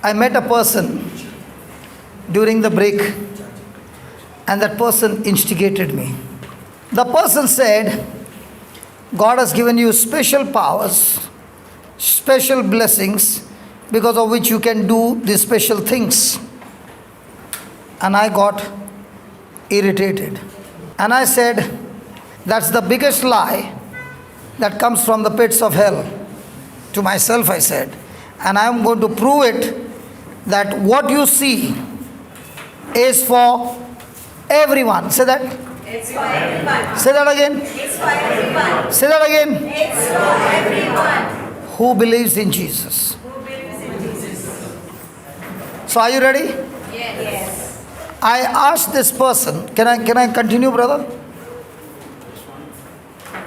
I met a person during the break, and that person instigated me. The person said, God has given you special powers, special blessings, because of which you can do these special things. And I got irritated. And I said, that's the biggest lie that comes from the pits of hell. To myself I said, and I am going to prove it, that what you see is for everyone. Say that. It's for everyone. Say that again. It's for everyone. Say that again. It's for everyone. Who believes in Jesus? Who believes in Jesus? So are you ready? Yes. I asked this person, can I continue, brother?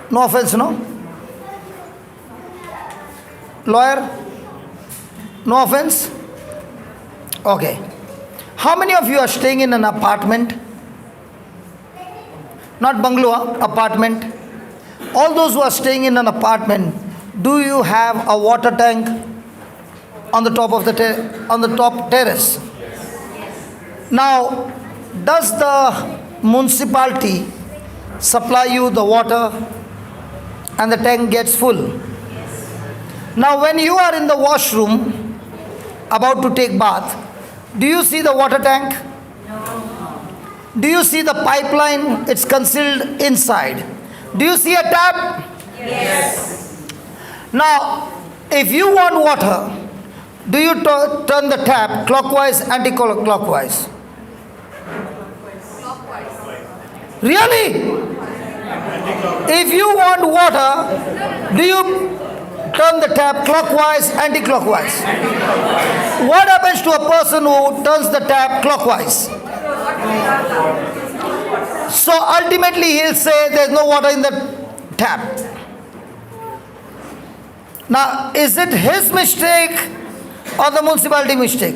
No offense, no? Lawyer? No offense? Okay. How many of you are staying in an apartment? Not bungalow, apartment. All those who are staying in an apartment, do you have a water tank on the top of the top terrace? Now, does the municipality supply you the water and the tank gets full? Now, when you are in the washroom about to take bath, do you see the water tank? No. Do you see the pipeline? It's concealed inside. Do you see a tap? Yes. Now, if you want water, do you turn the tap clockwise, anti-clockwise? Really? If you want water, do you turn the tap clockwise, anti-clockwise? What happens to a person who turns the tap clockwise? So ultimately he'll say there's no water in the tap. Now, is it his mistake or the municipality mistake?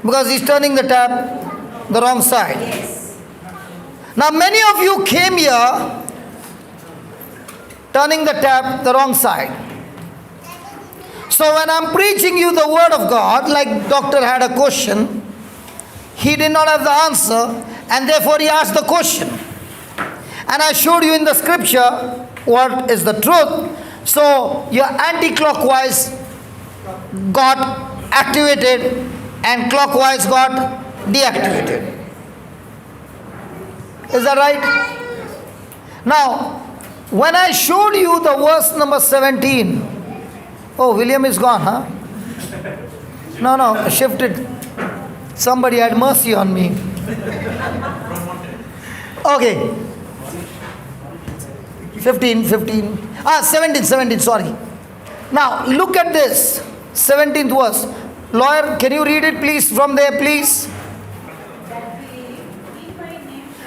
Because he's turning the tap the wrong side. Now, many of you came here turning the tap the wrong side. So when I'm preaching you the word of God, like doctor had a question, he did not have the answer, and therefore he asked the question. And I showed you in the scripture what is the truth. So your anti-clockwise got activated and clockwise got deactivated. Is that right? Now, when I showed you the verse number 17, oh, William is gone, huh? No, shifted. Somebody had mercy on me. Okay. 17, sorry. Now, look at this. 17th verse. Lawyer, can you read it please from there, please?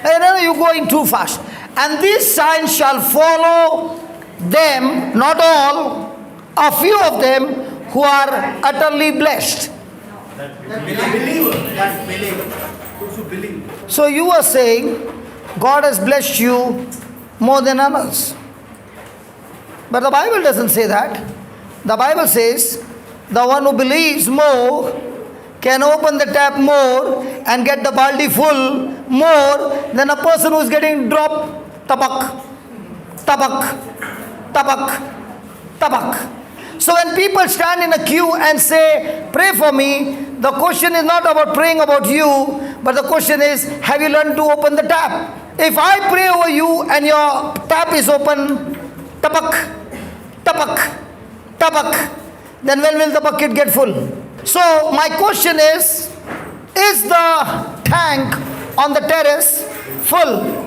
Hey, no, you're going too fast. And these signs shall follow them, not all, a few of them who are utterly blessed. So you are saying God has blessed you more than others. But the Bible doesn't say that. The Bible says the one who believes more can open the tap more and get the baldi full more than a person who is getting dropped tabak, tabak, tabak, tabak. So when people stand in a queue and say, pray for me, the question is not about praying about you, but the question is, have you learned to open the tap? If I pray over you and your tap is open, tabak, tabak, tabak, then when will the bucket get full? So my question is the tank on the terrace full?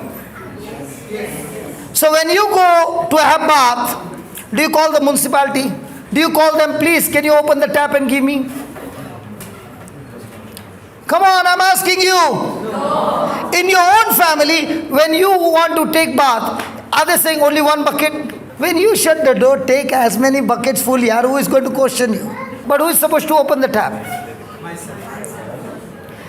So when you go to have bath, do you call the municipality? Do you call them, please, can you open the tap and give me? Come on, I'm asking you. No. In your own family, when you want to take bath, are they saying only one bucket? When you shut the door, take as many buckets full, yaar, who is going to question you? But who is supposed to open the tap?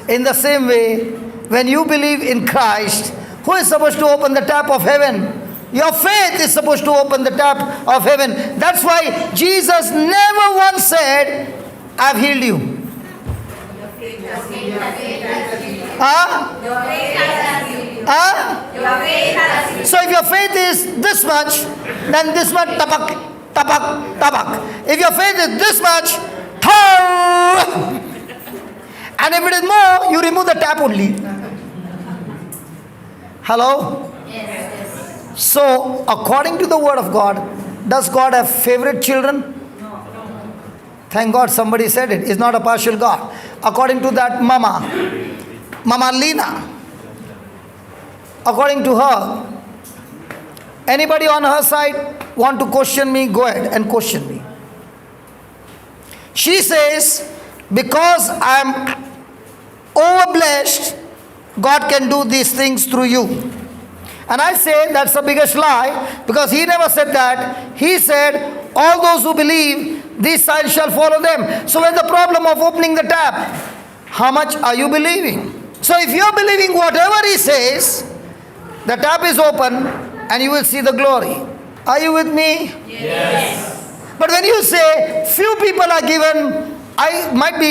In the same way, when you believe in Christ, who is supposed to open the tap of heaven? Your faith is supposed to open the tap of heaven. That's why Jesus never once said, I've healed you. Huh? Huh? So if your faith is this much, then this much tapak, tapak, tapak. If your faith is this much, thar. And if it is more, you remove the tap only. Hello? So, according to the word of God, does God have favorite children? Thank God somebody said it. It's not a partial God. According to that Mama Lina, according to her, anybody on her side want to question me, go ahead and question me. She says, because I'm overblessed, God can do these things through you. And I say that's the biggest lie, because he never said that. He said, all those who believe, these signs shall follow them. So where's the problem of opening the tap? How much are you believing? So if you're believing whatever he says, the tap is open and you will see the glory. Are you with me? Yes. But when you say few people are given,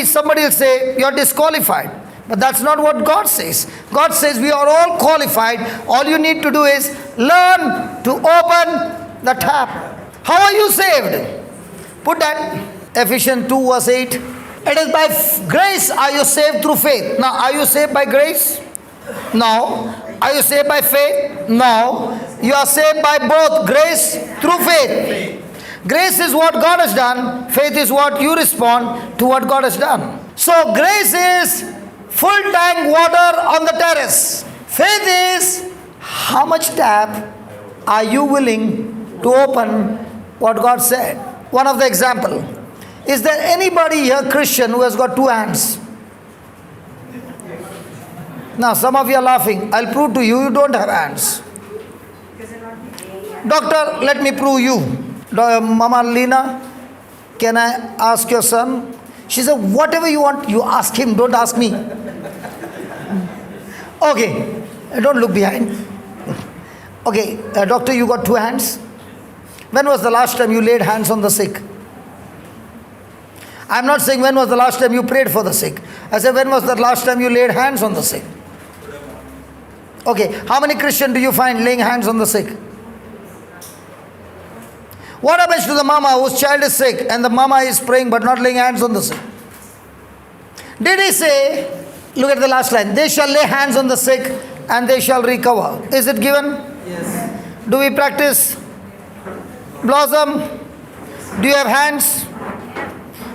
somebody will say you're disqualified. But that's not what God says. God says we are all qualified. All you need to do is learn to open the tap. How are you saved? Put that, Ephesians 2 verse 8. It is by grace are you saved through faith. Now, are you saved by grace? No. Are you saved by faith? No. You are saved by both grace through faith. Grace is what God has done. Faith is what you respond to what God has done. So grace is full tank water on the terrace. Faith is how much tap are you willing to open what God said. One of the example. Is there anybody here Christian who has got two hands? Now some of you are laughing. I'll prove to you, you don't have hands. Doctor, let me prove you. Mama Lina, can I ask your son? She said, whatever you want, you ask him, don't ask me. Okay, don't look behind. Okay, doctor, you got two hands? When was the last time you laid hands on the sick? I'm not saying when was the last time you prayed for the sick. I said, when was the last time you laid hands on the sick? Okay, how many Christians do you find laying hands on the sick? What happens to the mama whose child is sick and the mama is praying but not laying hands on the sick? Did he say, look at the last line, they shall lay hands on the sick and they shall recover. Is it given? Yes. Do we practice? Blossom, do you have hands?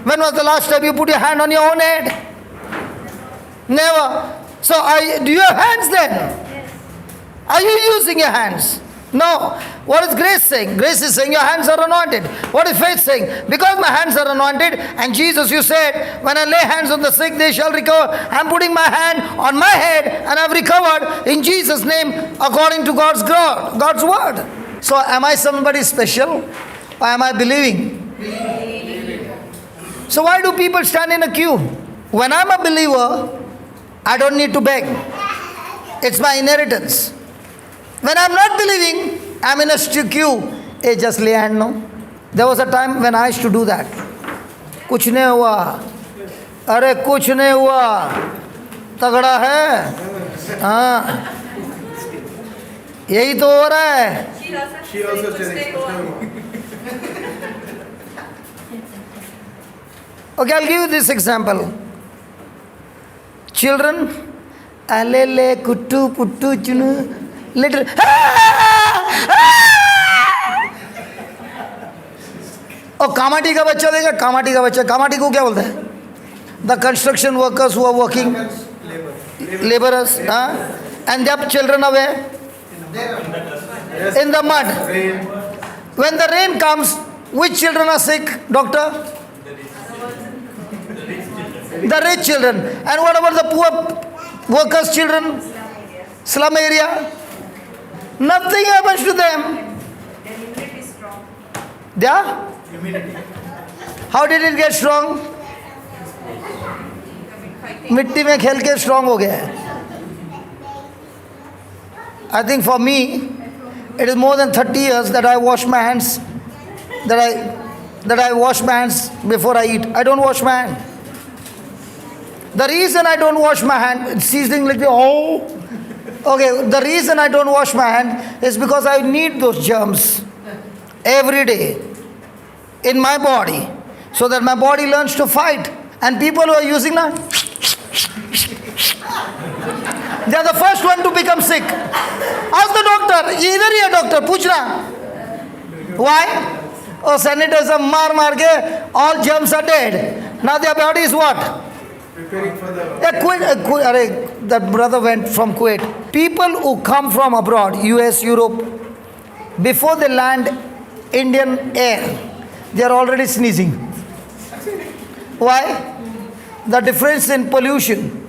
When was the last time you put your hand on your own head? Never. So do you have hands then? Are you using your hands? No. What is grace saying? Grace is saying your hands are anointed. What is faith saying? Because my hands are anointed, and Jesus, you said, when I lay hands on the sick, they shall recover. I'm putting my hand on my head and I've recovered in Jesus' name according to God's word. So am I somebody special or am I believing? So why do people stand in a queue? When I'm a believer, I don't need to beg. It's my inheritance. When I'm not believing, I'm in a queue. Hey, just lay hand, no? There was a time when I used to do that. कुछ नहीं हुआ. अरे कुछ नहीं हुआ. तगड़ा है. हाँ. यही तो हो रहा है. She also said Okay, I'll give you this example. Children, alele kuttu puttu chunu, little. और कामाटी का बच्चा देखा, कामाटी का बच्चा, कामाटी को क्या बोलते हैं? The construction workers who are working, laborers, and their children are where? In the mud. When the rain comes, which children are sick, doctor? The rich children. And what about the poor workers' children? Slum area? Nothing happens to them. Their immunity is strong. Yeah? How did it get strong? मिट्टी में खेल के strong हो गया है. I think for me, it is more than 30 years that I wash my hands. That I wash my hands before I eat. I don't wash my hand. The reason I don't wash my hand, it's seasoning like the, oh. Okay, the reason I don't wash my hand is because I need those germs every day in my body so that my body learns to fight. And people who are using that, they are the first one to become sick. Ask the doctor, either he a doctor, puchna. Why? Oh, sanitizer mar ke, all germs are dead. Now their body is what? Preparing for the That brother went from Kuwait. People who come from abroad, US, Europe, before they land Indian air, they are already sneezing. Why? The difference in pollution.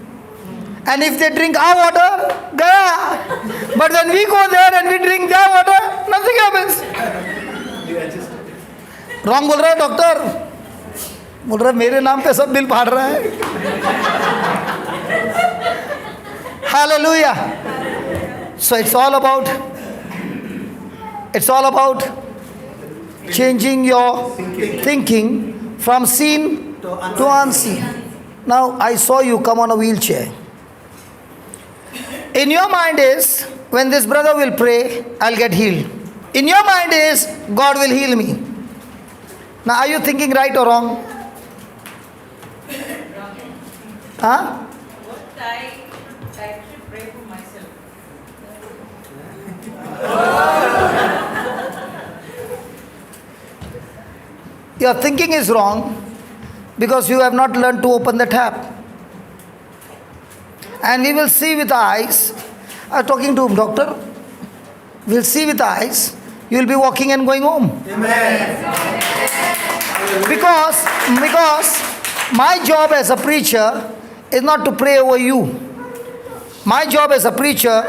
And if they drink our water, gaya. But when we go there and we drink their water, nothing happens. Wrong बोल रहा है doctor, बोल रहा है मेरे नाम पे सब बिल फाड़ रहा है. Hallelujah. So it's all about changing your thinking from seen to unseen. Now I saw you come on a wheelchair. In your mind is, when this brother will pray, I'll get healed. In your mind is, God will heal me. Now are you thinking right or wrong? Huh? What I actually pray for myself. Your thinking is wrong because you have not learned to open the tap. And we will see with eyes. I was talking to him, doctor. We'll see with eyes. You will be walking and going home. Amen. Because my job as a preacher is not to pray over you. My job as a preacher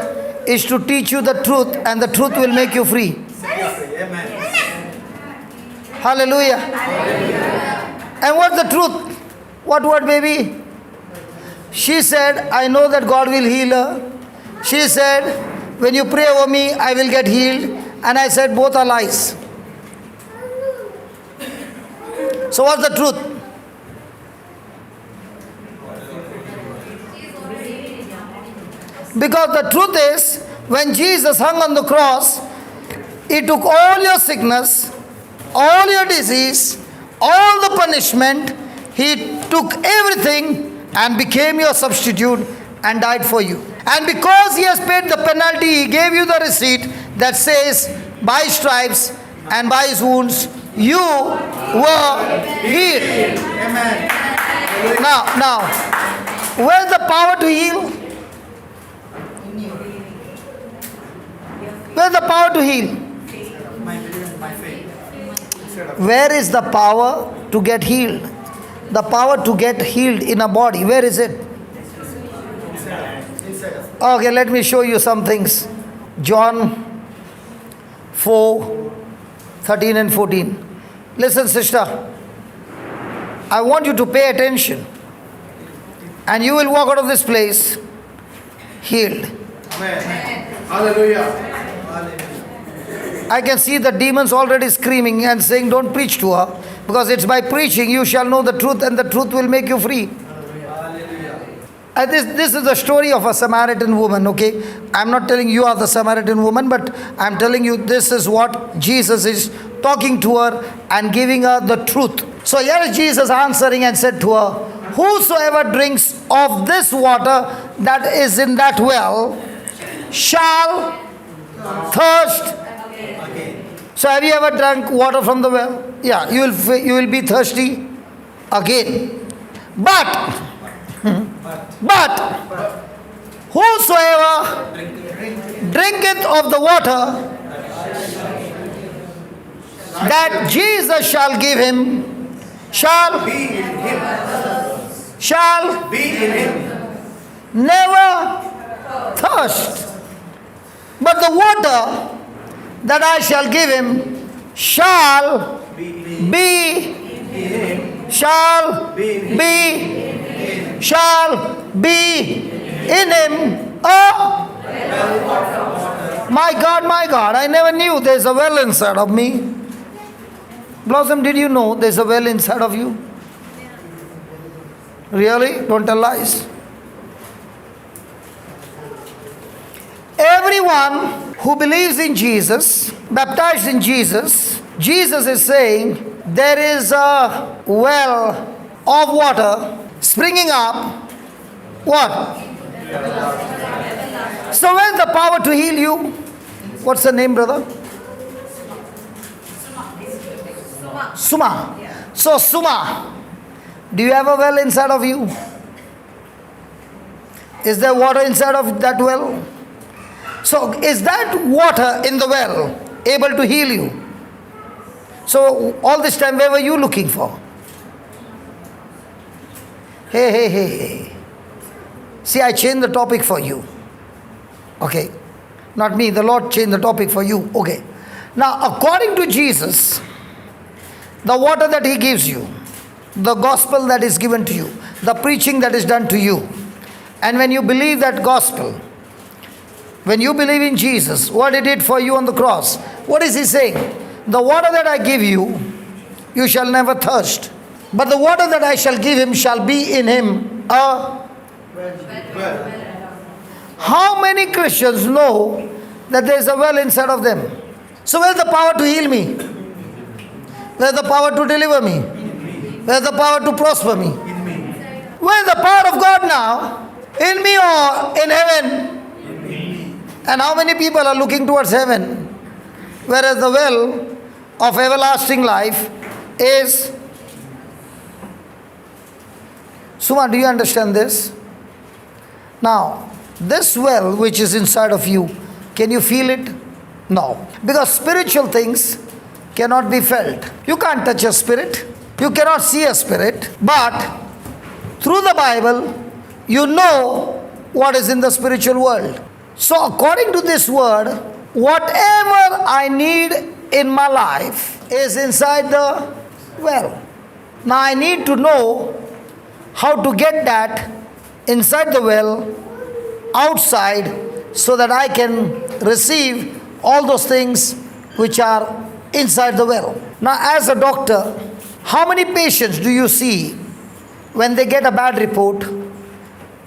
is to teach you the truth, and the truth will make you free. Amen. Hallelujah. And what's the truth? What word, baby? She said, I know that God will heal her. She said, when you pray over me, I will get healed. And I said, both are lies. So what's the truth? Because the truth is, when Jesus hung on the cross, He took all your sickness, all your disease, all the punishment. He took everything and became your substitute and died for you. And because He has paid the penalty, He gave you the receipt that says, by stripes and by His wounds, you were healed. Amen. Now, where's the power to heal? Where's the power to heal? My faith. Where is the power to get healed? The power to get healed in a body, where is it? Okay, let me show you some things. John 4, 13 and 14. Listen, sister. I want you to pay attention. And you will walk out of this place healed. Amen. Hallelujah. I can see the demons already screaming and saying, don't preach to her. Because it's by preaching you shall know the truth, and the truth will make you free. This is the story of a Samaritan woman, okay? I'm not telling you are the Samaritan woman, but I'm telling you this is what Jesus is talking to her and giving her the truth. So here is Jesus answering and said to her, whosoever drinks of this water that is in that well shall thirst. So have you ever drank water from the well? Yeah, you will be thirsty again. But whosoever drinketh of the water that Jesus shall give him shall Be in Him. never thirst. But the water that I shall give him shall be in him. Oh, my God, I never knew there's a well inside of me. Blossom, did you know there's a well inside of you? Really? Don't tell lies. Everyone who believes in Jesus, baptized in Jesus, Jesus is saying there is a well of water springing up. What? So where's the power to heal you? What's the name, brother? Suma. So Suma, do you have a well inside of you? Is there water inside of that well? So is that water in the well able to heal you? So all this time where were you looking for? Hey. See, I changed the topic for you. Okay. Not me, the Lord changed the topic for you. Okay. Now, according to Jesus, the water that He gives you, the gospel that is given to you, the preaching that is done to you, and when you believe that gospel, when you believe in Jesus, what He did for you on the cross, what is He saying? The water that I give you, you shall never thirst. But the water that I shall give him shall be in him a... How many Christians know that there is a well inside of them? So where's the power to heal me? Where's the power to deliver me? Where's the power to prosper me? Where's the power of God now? In me or in heaven? And how many people are looking towards heaven? Whereas the well of everlasting life is... Suma, do you understand this? Now, this well which is inside of you, can you feel it? No. Because spiritual things cannot be felt. You can't touch a spirit. You cannot see a spirit. But through the Bible, you know what is in the spiritual world. So according to this word, whatever I need in my life is inside the well. Now I need to know how to get that inside the well, outside, so that I can receive all those things which are inside the well. Now as a doctor, how many patients do you see when they get a bad report?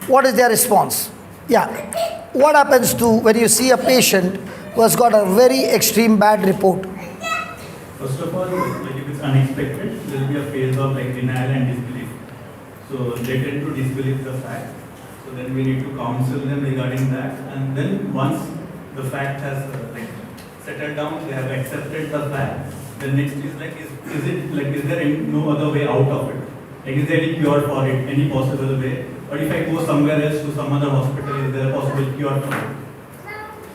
What is their response? Yeah. What happens to when you see a patient who has got a very extreme bad report? First of all, like if it's unexpected, there will be a phase of like denial and disbelief. So they tend to disbelieve the fact. So then we need to counsel them regarding that. And then once the fact has settled down, they have accepted the fact. The next is like, is there no other way out of it? Like, is there any cure for it? Any possible way? Or if I go somewhere else to some other hospital, is there a possible cure for it?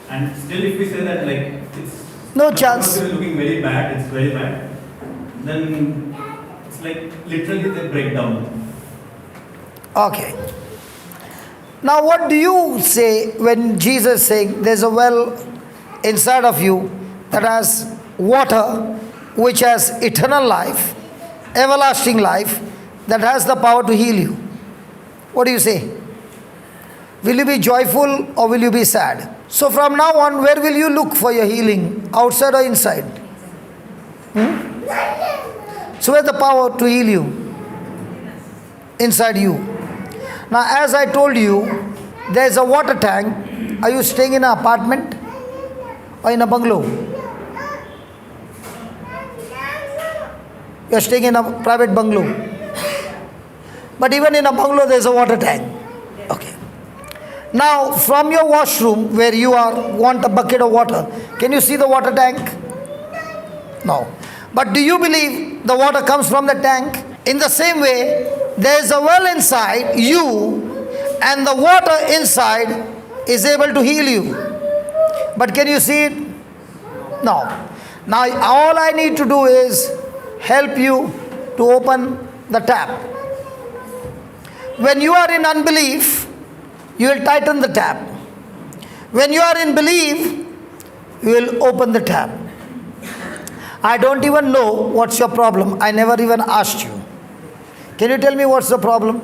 And still, if we say that like it's no chance, looking very bad, it's very bad, then it's like literally they break down. Okay. Now what do you say when Jesus is saying there's a well inside of you that has water which has eternal life, everlasting life, that has the power to heal you? What do you say? Will you be joyful or will you be sad? So from now on, where will you look for your healing? Outside or inside? So where's the power to heal you? Inside you. Now as I told you, there's a water tank. Are you staying in an apartment or in a bungalow? You're staying in a private bungalow. But even in a bungalow there's a water tank. Okay. Now from your washroom where you want a bucket of water, can you see the water tank? No. But do you believe the water comes from the tank? In the same way, there is a well inside you and the water inside is able to heal you. But can you see it? No. Now all I need to do is help you to open the tap. When you are in unbelief, you will tighten the tap. When you are in belief, you will open the tap. I don't even know what's your problem. I never even asked you. Can you tell me what's the problem?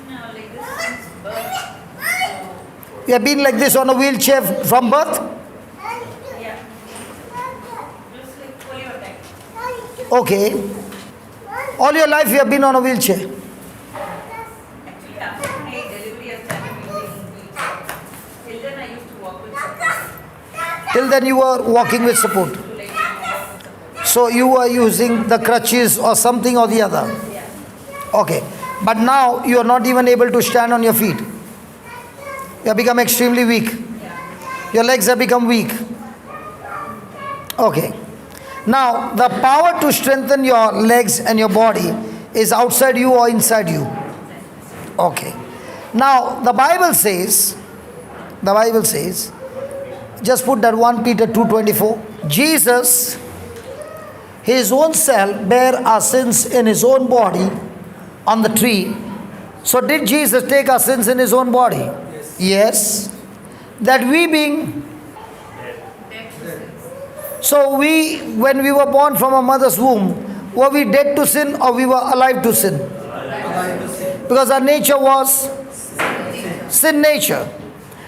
Like this since birth. You have been like this on a wheelchair from birth? Yeah. Just like polio attack. Okay. All your life you have been on a wheelchair. Actually, after my delivery, I started using wheelchair. Till then, I used to walk with support. Till then you were walking with support. To like walk with support. So you were using the crutches or something or the other. Yeah. Okay. But now you are not even able to stand on your feet. You have become extremely weak. Yeah. Your legs have become weak. Okay. Now, the power to strengthen your legs and your body is outside you or inside you? Okay. Now, the Bible says, just put that 1 Peter 2:24. Jesus, his own self, bare our sins in his own body on the tree. So, did Jesus take our sins in his own body? Yes. That we being so when we were born from a mother's womb, were we dead to sin or we were alive to sin? Because our nature was sin nature.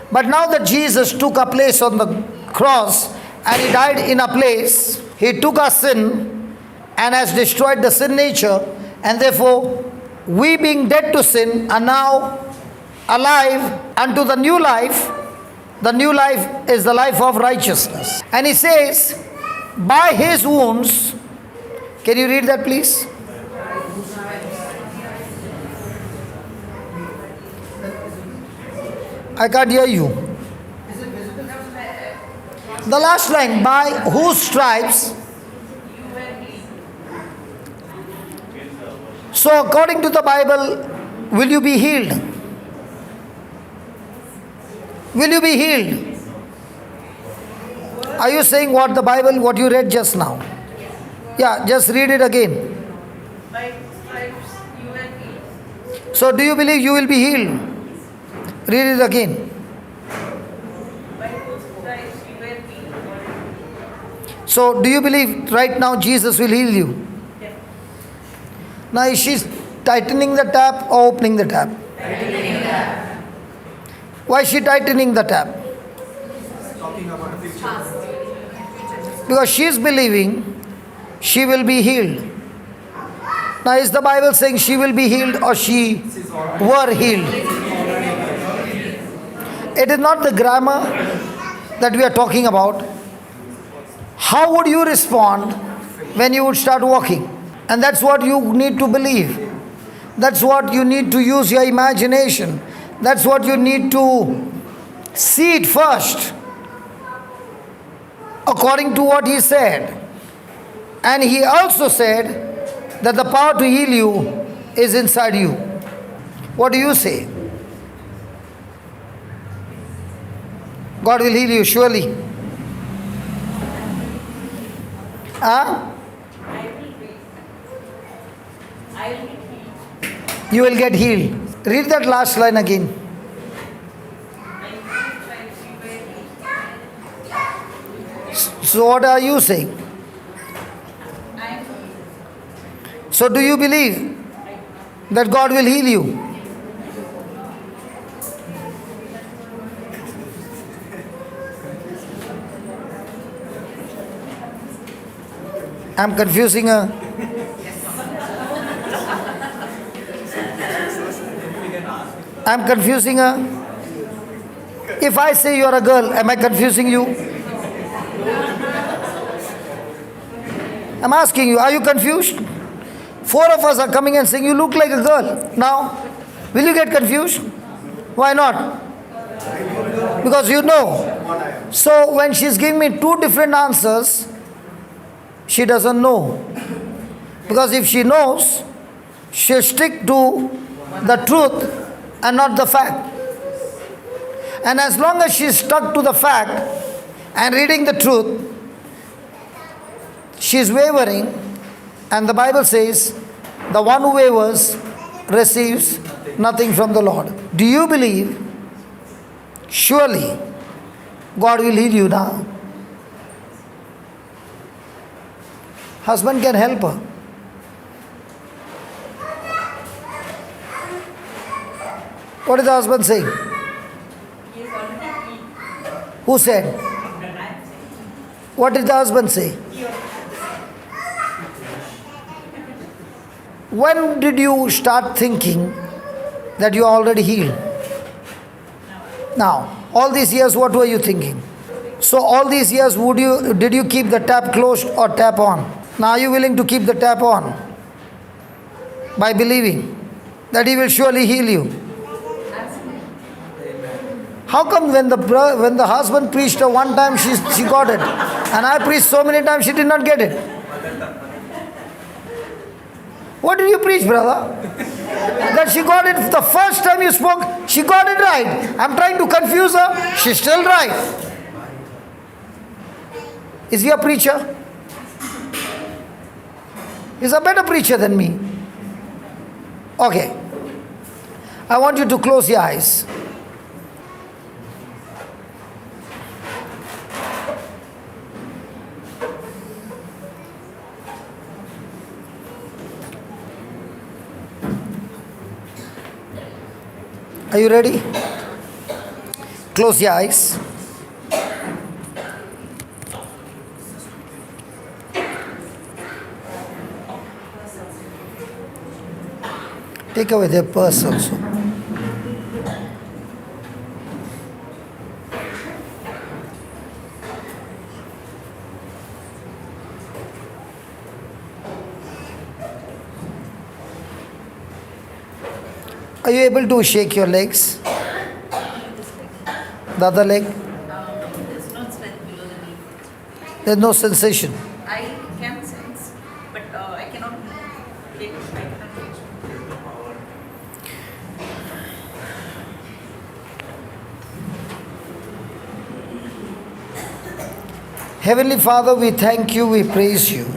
But now that Jesus took our place on the cross and he died in our place, he took our sin and has destroyed the sin nature, and therefore we being dead to sin are now alive unto the new life. The new life is the life of righteousness. And he says, by his wounds, can you read that please? I can't hear you. The last line, by whose stripes. So according to the Bible, will you be healed? Will you be healed? Are you saying what the Bible, what you read just now? Yeah, just read it again. By stripes you were healed. So do you believe you will be healed? Read it again. By whose stripes you were healed. So do you believe right now Jesus will heal you? Yeah. Now is she tightening the tap or opening the tap? Tightening the tap. Why is she tightening the tap? Talking about the future. Because she is believing she will be healed. Now is the Bible saying she will be healed or she were healed? It is not the grammar that we are talking about. How would you respond when you would start walking? And that's what you need to believe. That's what you need to use your imagination. That's what you need to see it first, according to what he said. And he also said that the power to heal you is inside you. What do you say? God will heal you surely. Huh? I will be healed. You will get healed. Read that last line again. By whose stripes you were healed. So what are you saying? I am healed. So do you believe that God will heal you? I'm confusing her. I'm confusing her. If I say you are a girl, am I confusing you? I'm asking you, are you confused? 4 of us are coming and saying you look like a girl. Now, will you get confused? Why not? Because you know. So when she's giving me 2 different answers, she doesn't know. Because if she knows, she'll stick to the truth and not the fact. And as long as she's stuck to the fact and reading the truth, she's wavering. And the Bible says, the one who wavers receives nothing from the Lord. Do you believe? Surely, God will heal you now. Husband can help her. What is the husband saying? He is already healed. Who said? I am saying. What did the husband say? When did you start thinking that you are already healed? Now, all these years, what were you thinking? So all these years, did you keep the tap closed or tap on? Now are you willing to keep the tap on? By believing that He will surely heal you. How come when the husband preached her one time, she got it, and I preached so many times, she did not get it? What did you preach, brother? That she got it the first time you spoke, she got it right. I'm trying to confuse her, she's still right. Is he a preacher? He's a better preacher than me. Okay. I want you to close your eyes. Are you ready? Close your eyes. Take away their purse also. Are you able to shake your legs? The other leg? There's no strength below the knee. There's no sensation. I can sense, but I cannot reach. Heavenly Father, we thank you, we praise you.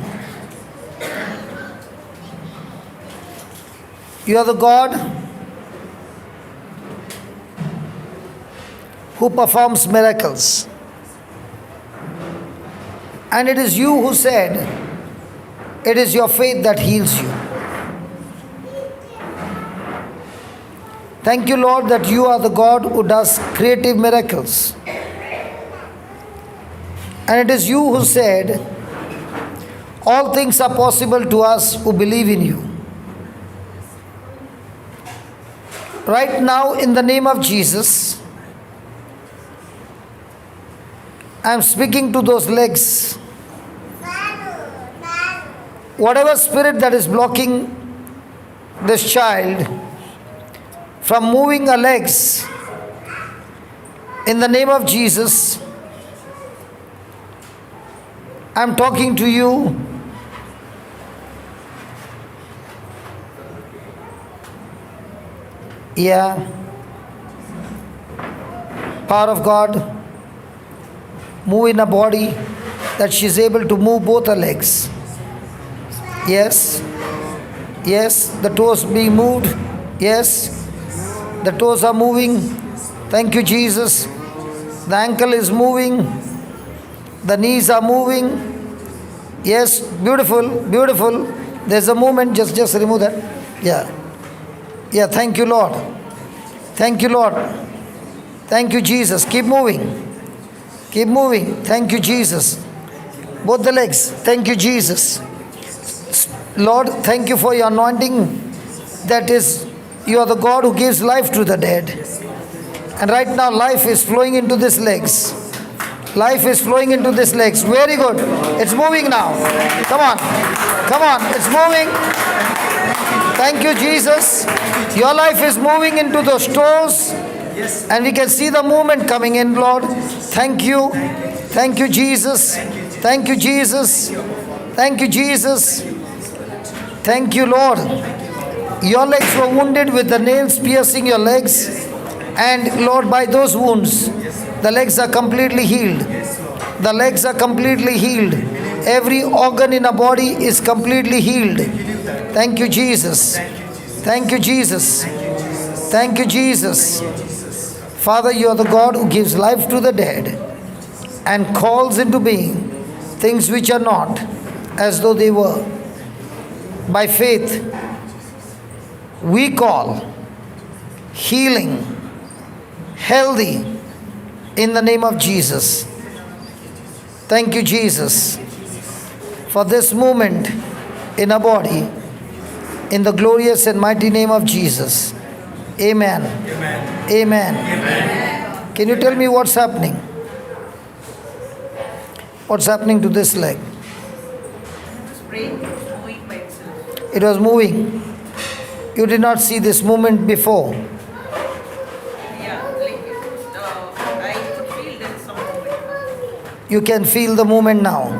You are the God who performs miracles. And it is you who said, it is your faith that heals you. Thank you, Lord, that you are the God who does creative miracles. And it is you who said, all things are possible to us who believe in you. Right now, in the name of Jesus, I am speaking to those legs. Whatever spirit that is blocking this child from moving her legs, in the name of Jesus, I am talking to you. Yeah. Power of God. Move in her body that she is able to move both her legs. Yes. Yes. The toes being moved. Yes. The toes are moving. Thank you, Jesus. The ankle is moving. The knees are moving. Yes. Beautiful. Beautiful. There's a movement. Just remove that. Yeah. Yeah. Thank you, Lord. Thank you, Lord. Thank you, Jesus. Keep moving. Keep moving. Thank you, Jesus. Both the legs. Thank you, Jesus. Lord, thank you for your anointing. That is, you are the God who gives life to the dead. And right now, life is flowing into these legs. Life is flowing into these legs. Very good. It's moving now. Come on. Come on. It's moving. Thank you, Jesus. Your life is moving into those toes. And we can see the movement coming in, Lord. Thank you. Thank you, Jesus. Thank you, Jesus. Thank you, Jesus. Thank you, Lord. Your legs were wounded with the nails piercing your legs. And Lord, by those wounds, the legs are completely healed. The legs are completely healed. Every organ in our body is completely healed. Thank you, Jesus. Thank you, Jesus. Thank you, Jesus. Father, you are the God who gives life to the dead and calls into being things which are not as though they were. By faith, we call healing, healthy, in the name of Jesus. Thank you, Jesus, for this movement in our body. In the glorious and mighty name of Jesus. Amen. Amen. Can you tell me what's happening? What's happening to this leg? This brain was moving by itself. It was moving. You did not see this movement before. Yeah, like it was, I could feel there is some movement. You can feel the movement now.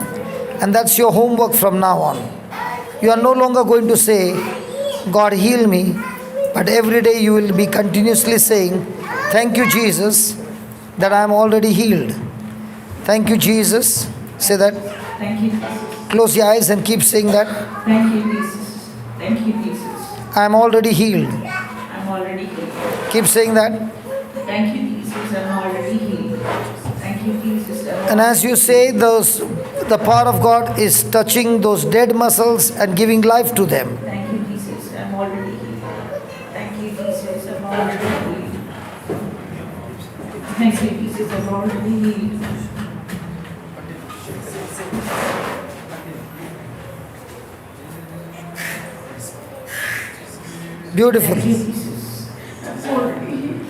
And that's your homework from now on. You are no longer going to say, God heal me, but every day you will be continuously saying, thank you Jesus that I am already healed. Thank you Jesus. Say that. Thank you, Jesus. Close your eyes and keep saying that. Thank you, Jesus. Thank you, Jesus. I am already healed. I'm already healed. Keep saying that. Thank you, Jesus. I'm already healed. Thank you, Jesus. And as you say, the power of God is touching those dead muscles and giving life to them. Thank you, Jesus. I'm already healed. Thank you, Jesus. I'm already healed. Thank you, Jesus. I'm already healed. Beautiful. Thank you, Jesus. I'm already healed.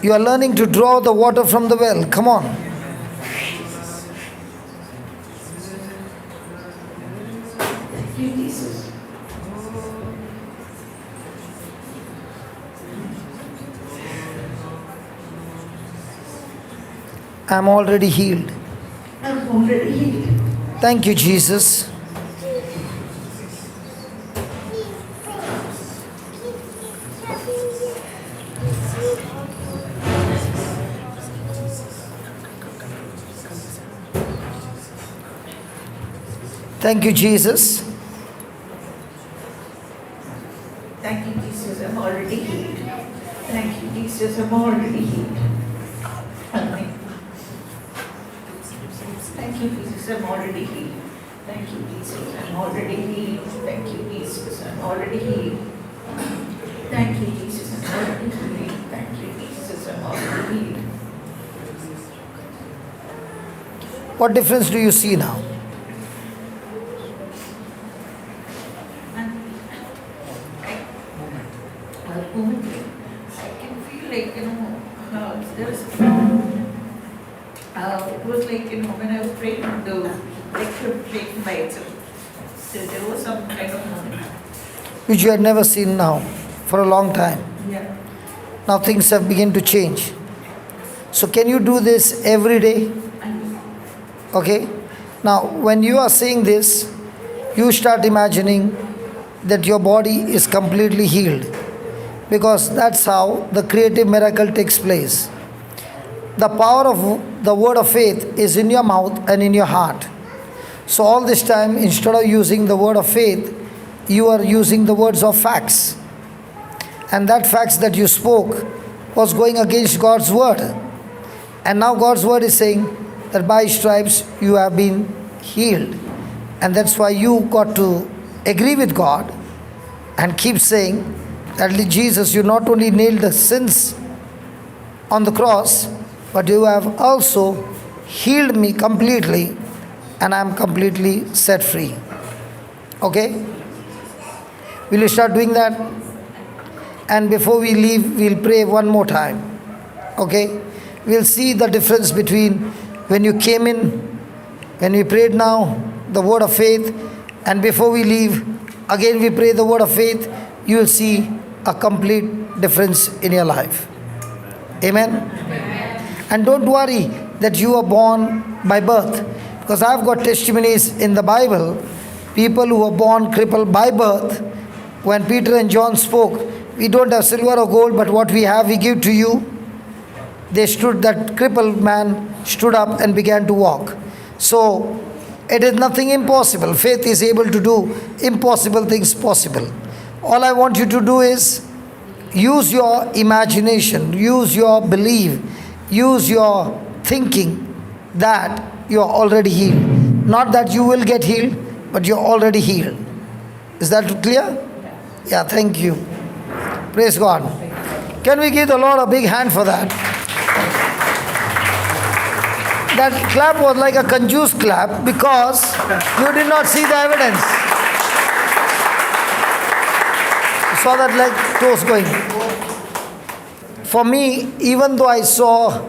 You are learning to draw the water from the well. Come on. Thank you, Jesus. I am already healed. I'm already healed. Thank you, Jesus. Thank you, Jesus. Thank you, Jesus. I'm already healed. Thank you, Jesus. I'm already healed. Amen. Thank you, Jesus. I'm already healed. Thank you, Jesus. I'm already healed. Thank you, Jesus. I'm already healed. Thank you, Jesus. I'm already healed. Thank you, Jesus. I'm already healed. What difference do you see now? I can feel like, there is, it was like, when I was praying, the leg kept shaking by itself. So there was some kind of movement. Which you had never seen now for a long time. Yeah. Now things have begun to change. So can you do this every day? Okay? Now when you are saying this, you start imagining that your body is completely healed. Because that's how the creative miracle takes place. The power of the word of faith is in your mouth and in your heart. So all this time, instead of using the word of faith, you are using the words of facts. And that facts that you spoke was going against God's word. And now God's word is saying that by stripes you have been healed. And that's why you got to agree with God and keep saying that Jesus, you not only nailed the sins on the cross, but you have also healed me completely and I am completely set free. Okay? Will you start doing that? And before we leave, we'll pray one more time. Okay? We'll see the difference between when you came in, when we prayed now, the word of faith, and before we leave, again we pray the word of faith, you will see a complete difference in your life. Amen? And don't worry that you are born by birth, because I've got testimonies in the Bible, people who were born crippled by birth. When Peter and John spoke, we don't have silver or gold, but what we have we give to you. That crippled man stood up and began to walk. So it is nothing impossible. Faith is able to do impossible things possible. All I want you to do is use your imagination, use your belief, use your thinking that you are already healed. Not that you will get healed, but you are already healed. Is that clear? Yeah, thank you. Praise God. Can we give the Lord a big hand for that? That clap was like a conjuice clap, because you did not see the evidence. saw that leg toes going. For me, even though I saw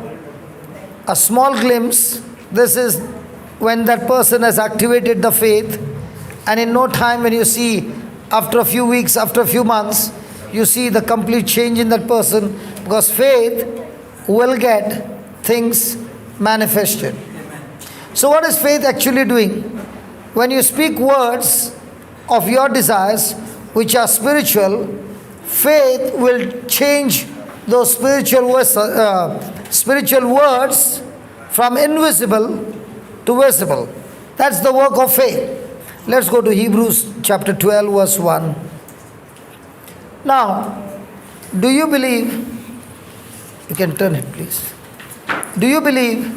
a small glimpse, this is when that person has activated the faith, and in no time, when you see after a few weeks, after a few months, you see the complete change in that person, because faith will get things manifested. So what is faith actually doing? When you speak words of your desires which are spiritual, faith will change those spiritual words from invisible to visible. That's the work of faith. Let's go to Hebrews chapter 12 verse 1. Now, do you believe, you can turn it please. Do you believe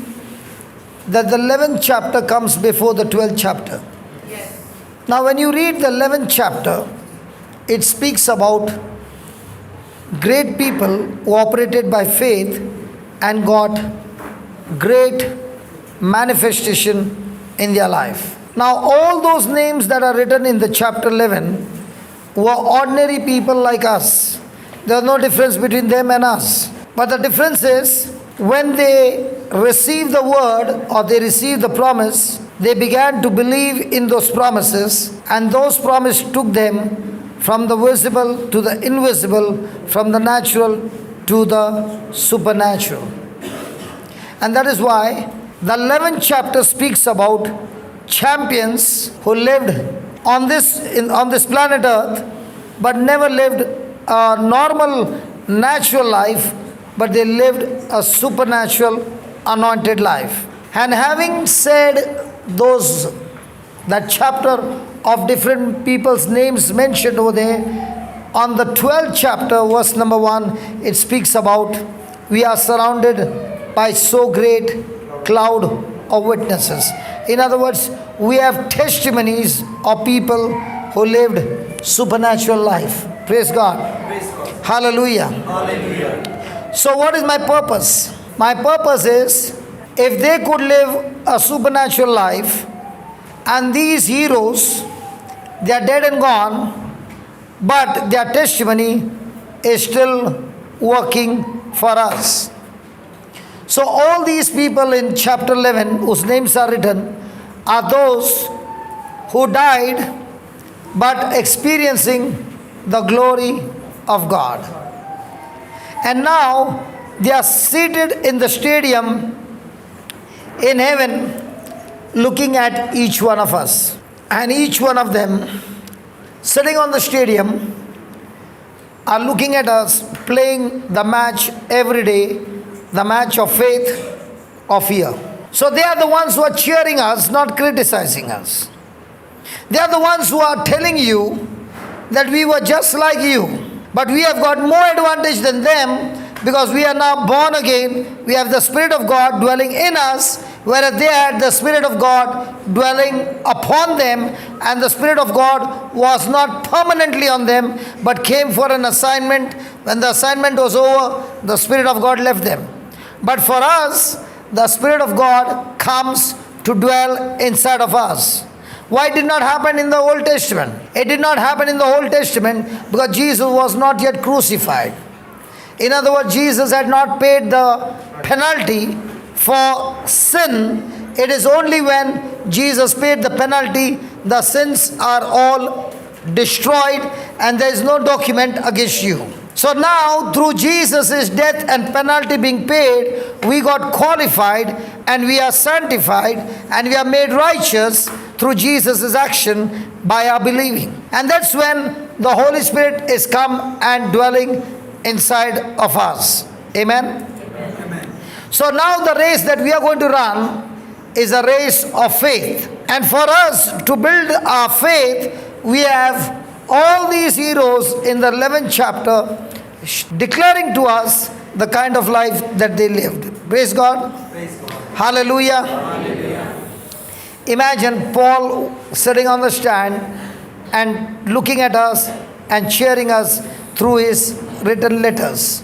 that the 11th chapter comes before the 12th chapter? Yes. Now when you read the 11th chapter, it speaks about great people who operated by faith and got great manifestation in their life. Now all those names that are written in the chapter 11 were ordinary people like us. There's no difference between them and us. But the difference is, when they received the word or they received the promise, they began to believe in those promises, and those promises took them from the visible to the invisible, from the natural to the supernatural. And that is why the 11th chapter speaks about champions who lived on this planet earth, but never lived a normal natural life, but they lived a supernatural anointed life. And having said that chapter of different people's names mentioned over there, on the 12th chapter, verse number 1, it speaks about we are surrounded by so great cloud of witnesses. In other words, we have testimonies of people who lived supernatural life. Praise God. Praise God. Hallelujah. Hallelujah. So what is my purpose? My purpose is, if they could live a supernatural life, and these heroes, they are dead and gone, but their testimony is still working for us. So all these people in chapter 11 whose names are written are those who died but experiencing the glory of God. And now they are seated in the stadium in heaven, looking at each one of us. And each one of them sitting on the stadium are looking at us playing the match every day, the match of faith or fear. So they are the ones who are cheering us, not criticizing us. They are the ones who are telling you that we were just like you, but we have got more advantage than them, because we are now born again. We have the Spirit of God dwelling in us, whereas they had the Spirit of God dwelling upon them, and the Spirit of God was not permanently on them, but came for an assignment. When the assignment was over, the Spirit of God left them. But for us, the Spirit of God comes to dwell inside of us. Why it did not happen in the Old Testament? It did not happen in the Old Testament because Jesus was not yet crucified. In other words, Jesus had not paid the penalty for sin. It is only when Jesus paid the penalty, the sins are all destroyed and there is no document against you. So now, through Jesus' death and penalty being paid, we got qualified and we are sanctified and we are made righteous through Jesus' action by our believing. And that's when the Holy Spirit is come and dwelling inside of us. Amen? Amen. So now the race that we are going to run is a race of faith. And for us to build our faith, we have all these heroes in the 11th chapter declaring to us the kind of life that they lived. Praise God. Praise God. Hallelujah. Hallelujah. Imagine Paul sitting on the stand and looking at us and cheering us through his written letters,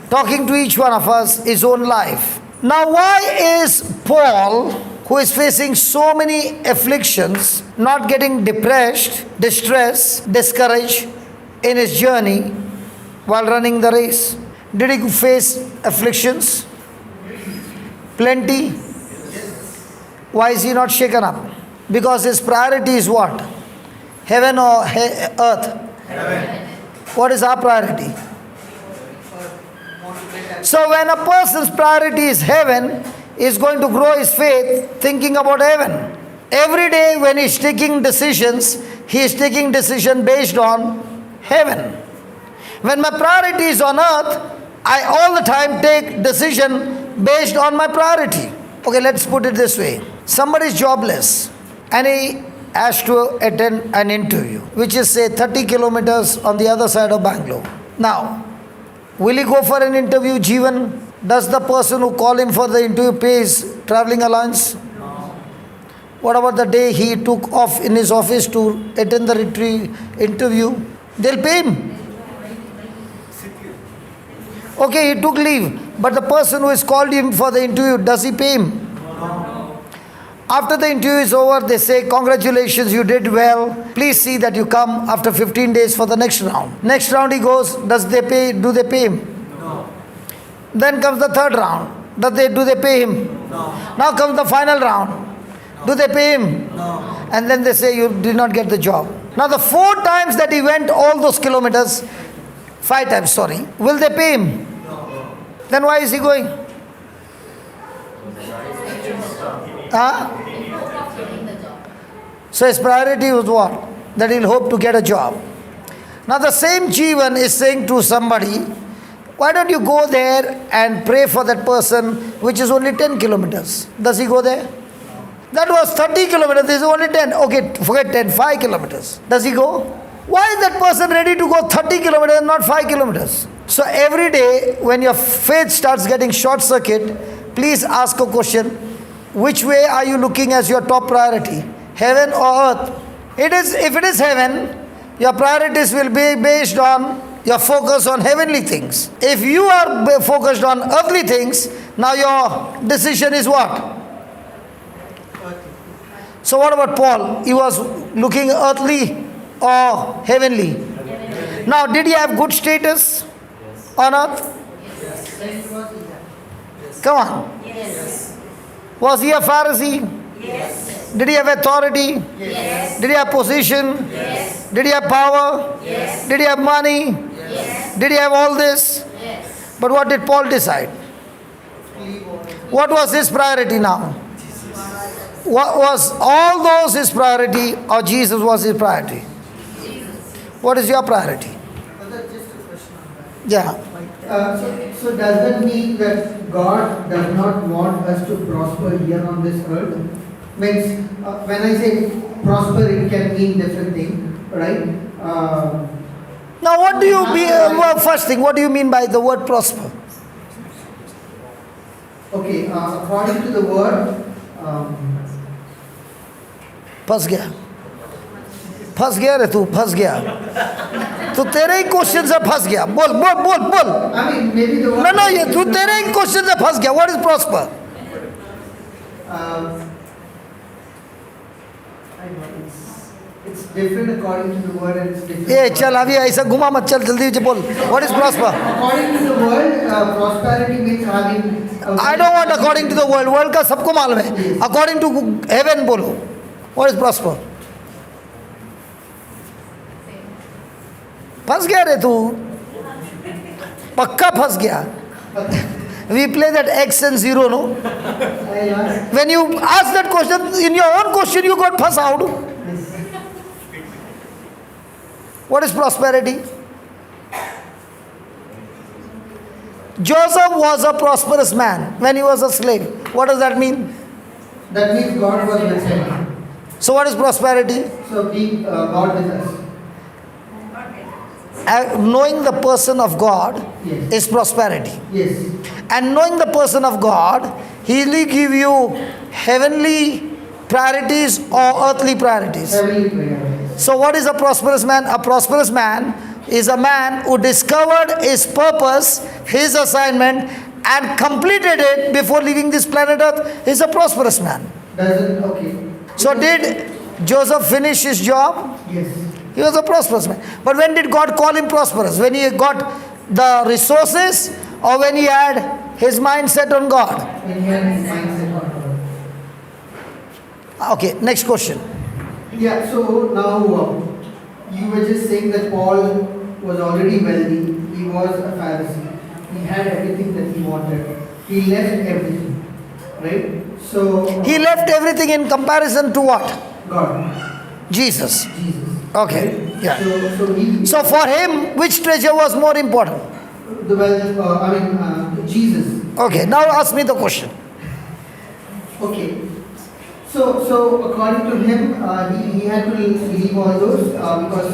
talking to each one of us his own life. Now, why is Paul, who is facing so many afflictions, not getting depressed, distressed, discouraged, in his journey while running the race? Did he face afflictions? Plenty. Why is he not shaken up? Because his priority is what? Heaven or earth? Heaven. What is our priority? So when a person's priority is heaven, he is going to grow his faith thinking about heaven. Every day when he is taking decisions, he is taking decision based on heaven. When my priority is on earth, I all the time take decision based on my priority. Okay, let's put it this way. Somebody is jobless and he has to attend an interview, which is say 30 kilometers on the other side of Bangalore. Now, will he go for an interview, Jeevan? Does the person who call him for the interview pay his traveling allowance? What about the day he took off in his office to attend the interview? They'll pay him. Okay, he took leave. But the person who has called him for the interview, does he pay him? After the interview is over, they say, congratulations, you did well. Please see that you come after 15 days for the next round. Next round he goes, do they pay him? No. Then comes the third round. Do they pay him? No. Now comes the final round. Do they pay him? No. And then they say you did not get the job. Now the 4 times that he went all those kilometers, 5 times, sorry, will they pay him? No. Then why is he going? Huh? So his priority was what? That he'll hope to get a job. Now the same Jeevan is saying to somebody, why don't you go there and pray for that person which is only 10 kilometers? Does he go there? That was 30 kilometers, this is only 10. Okay, forget 10, 5 kilometers. Does he go? Why is that person ready to go 30 kilometers and not 5 kilometers? So every day when your faith starts getting short circuit, please ask a question. Which way are you looking as your top priority? Heaven or earth? If it is heaven, your priorities will be based on your focus on heavenly things. If you are focused on earthly things, now your decision is what? So what about Paul? He was looking earthly or heavenly? Now, did he have good status on earth? Come on. Yes. Was he a Pharisee? Yes. Did he have authority? Yes. Did he have position? Yes. Did he have power? Yes. Did he have money? Yes. Did he have all this? Yes. But what did Paul decide? What was his priority now? What was all those his priority or Jesus was his priority? What is your priority? Just a question on that. Yeah. So does that mean that God does not want us to prosper here on this earth? Means when I say prosper, it can mean different thing, right? Now what do you mean, first thing, what do you mean by the word prosper? Okay, according to the word, फंस गया रे तू फंस गया तो तेरे ही question से फंस गया बोल I mean maybe the word. no ये तू तेरे ही क्वेश्चन से फंस गया what is prosper It's different according to the word and it's different. ए चल अभी ऐसा घुमा मत चल जल्दी से बोल what is prosper According to the word, prosperity means having. I don't want according to the world का सबको मालूम है अकॉर्डिंग टू हेवन बोलो व्हाट इज प्रॉस्पर फंस गया रे तू पक्का फंस गया we play that x and 0 no when you ask that question in your own question you got fuss out what is prosperity Joseph was a prosperous man when he was a slave what does that mean That means God was with him. so what is prosperity So being God with us. knowing the person of God Yes. is prosperity Yes. and knowing the person of God he will give you heavenly priorities or earthly priorities Heavenly prayer. so what is a prosperous man a prosperous man is a man who discovered his purpose his assignment and completed it before leaving this planet earth is a prosperous man Doesn't okay. so did Joseph finish his job Yes. He was a prosperous man. But when did God call him prosperous? When he got the resources or when he had his mindset on God? When he had his mindset on God. Okay, next question. Yeah, so now you were just saying that Paul was already wealthy. He was a Pharisee. He had everything that he wanted. He left everything. Right? So He left everything in comparison to what? God. Jesus. Jesus. Okay, Right? yeah. he So for him, which treasure was more important? the wealth, Jesus. Okay, now ask me the question. Okay. So according to him, he had to leave all those because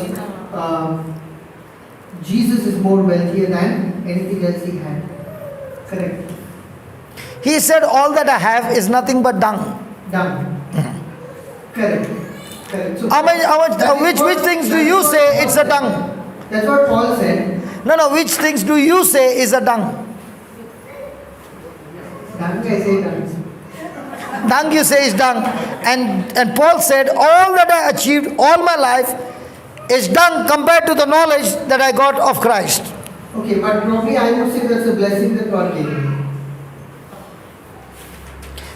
Jesus is more wealthier than anything else he had. Correct. He said, all that I have is nothing but dung. Done. Correct. Correct. So Which things do you say it's a dung? That's what Paul said. No, which things do you say is a dung? Dung, I say dung. Dung you say is dung. And Paul said, all that I achieved all my life is dung compared to the knowledge that I got of Christ. Okay, but probably I would say that's a blessing that God gave me.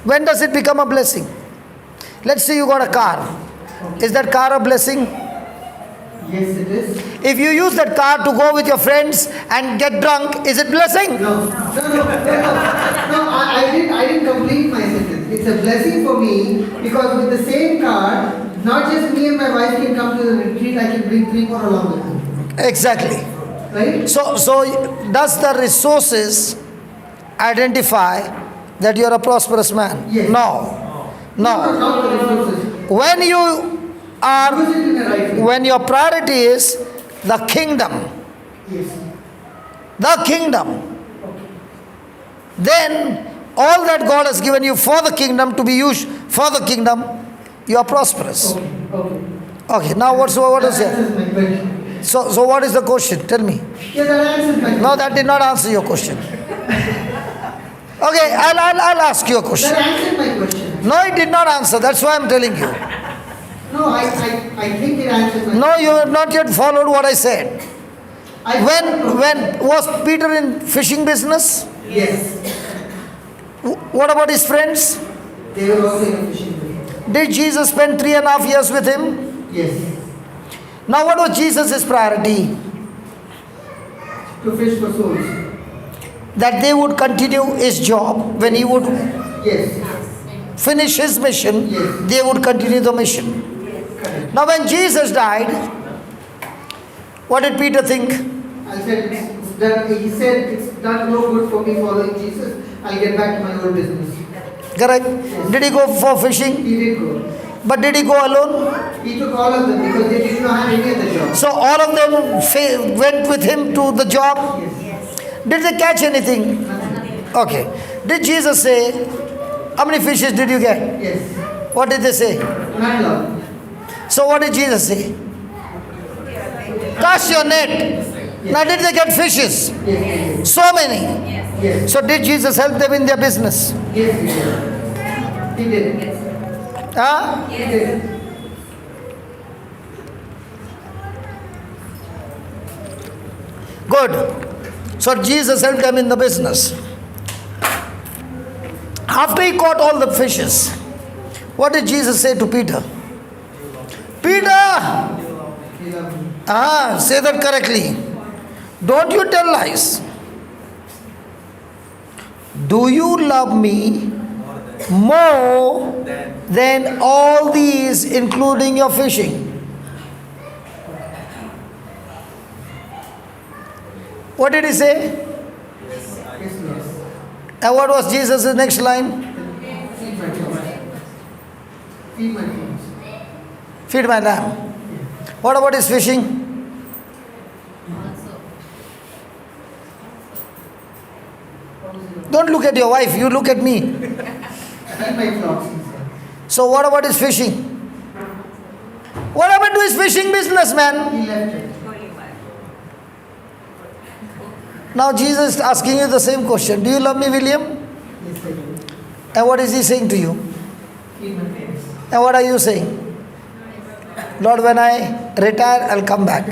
When does it become a blessing? Let's say you got a car. Is that car a blessing? Yes, it is. If you use that car to go with your friends and get drunk, is it blessing? No, I didn't complete my sentence. It's a blessing for me because with the same car, not just me and my wife can come to the retreat, I can bring 3 more along with me. Exactly. Right? So does the resources identify that you are a prosperous man? Yes. No. Not the resources. When you are, Use it in the right way. when your priority is the kingdom, Yes. then all that God has given you for the kingdom to be used for the kingdom, you are prosperous. Okay. Okay, now what is That it? answers my question. So what is the question? Tell me. Yeah, that answers my question. No, that did not answer your question. Okay, I'll ask you a question. That answered my question. No, it did not answer. That's why I'm telling you. No, I think it answers my No, you have not yet followed what I said. question. When was Peter in fishing business? Yes. What about his friends? They were also in a fishing business. Did Jesus spend 3.5 years with him? Yes. Now what was Jesus' priority? To fish for souls. That they would continue his job. When he would Yes. finish his mission, Yes. they would continue the mission. Correct. Now when Jesus died, what did Peter think? I said it's done. He said it's done no good for me following Jesus. I'll get back to my old business. Correct? Did he go for fishing? He did go. But did he go alone? He took all of them because they did not have any other job. So all of them went with him to the job. Yes. Did they catch anything? Nothing. Okay. Did Jesus say, how many fishes did you get? Yes. What did they say? Not Lord. So what did Jesus say? Cast your net. Now did they get fishes? Yes. So many. Yes. So did Jesus help them in their business? Yes. He did. He did. Huh? He did. Good. So Jesus helped them in the business. After he caught all the fishes, what did Jesus say to Peter? Peter! He loved me. Say that correctly. Don't you tell lies. Do you love me more than all these, including your fishing? What did he say? Yes. And what was Jesus' next line? Feed my friends. Feed my friends. Feed my lamb. What about his fishing? Don't look at your wife, you look at me. Feed my flocks, he said. So what about his fishing? What happened to his fishing business, man? He left it. Now Jesus is asking you the same question. Do you love me, William? Yes, I do. And what is he saying to you? Feed my friends. And what are you saying? Lord, when I retire, I'll come back.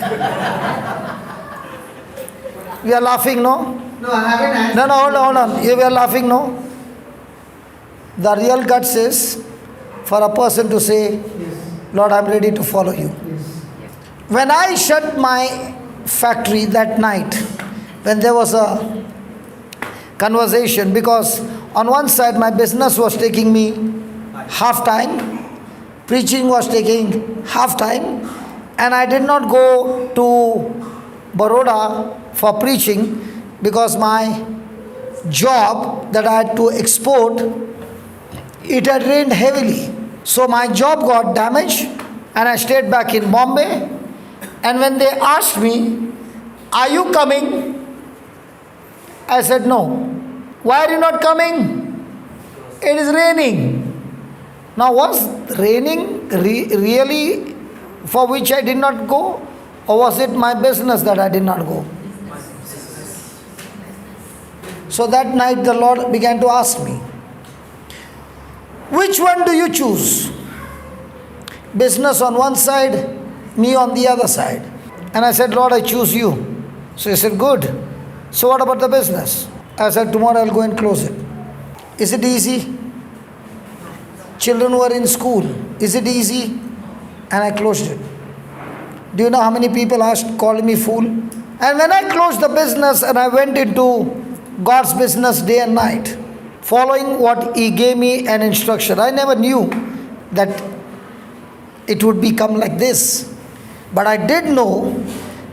We are laughing, no? No, I haven't asked. No, hold on. You are laughing, no? The real guts is for a person to say, Yes. Lord, I'm ready to follow you. Yes. When I shut my factory that night, when there was a conversation, because on one side my business was taking me half time, preaching was taking half time, and I did not go to Baroda for preaching because my job that I had to export, it had rained heavily. So my job got damaged and I stayed back in Bombay. And when they asked me, are you coming? I said no. Why are you not coming? It is raining. Now was raining really for which I did not go? Or was it my business that I did not go? So that night the Lord began to ask me, which one do you choose? Business on one side, me on the other side. And I said, Lord, I choose you. So he said, good. So what about the business? I said, tomorrow I'll go and close it. Is it easy? Children were in school. Is it easy? And I closed it. Do you know how many people called me fool? And when I closed the business and I went into God's business day and night, following what He gave me an instruction, I never knew that it would become like this. But I did know,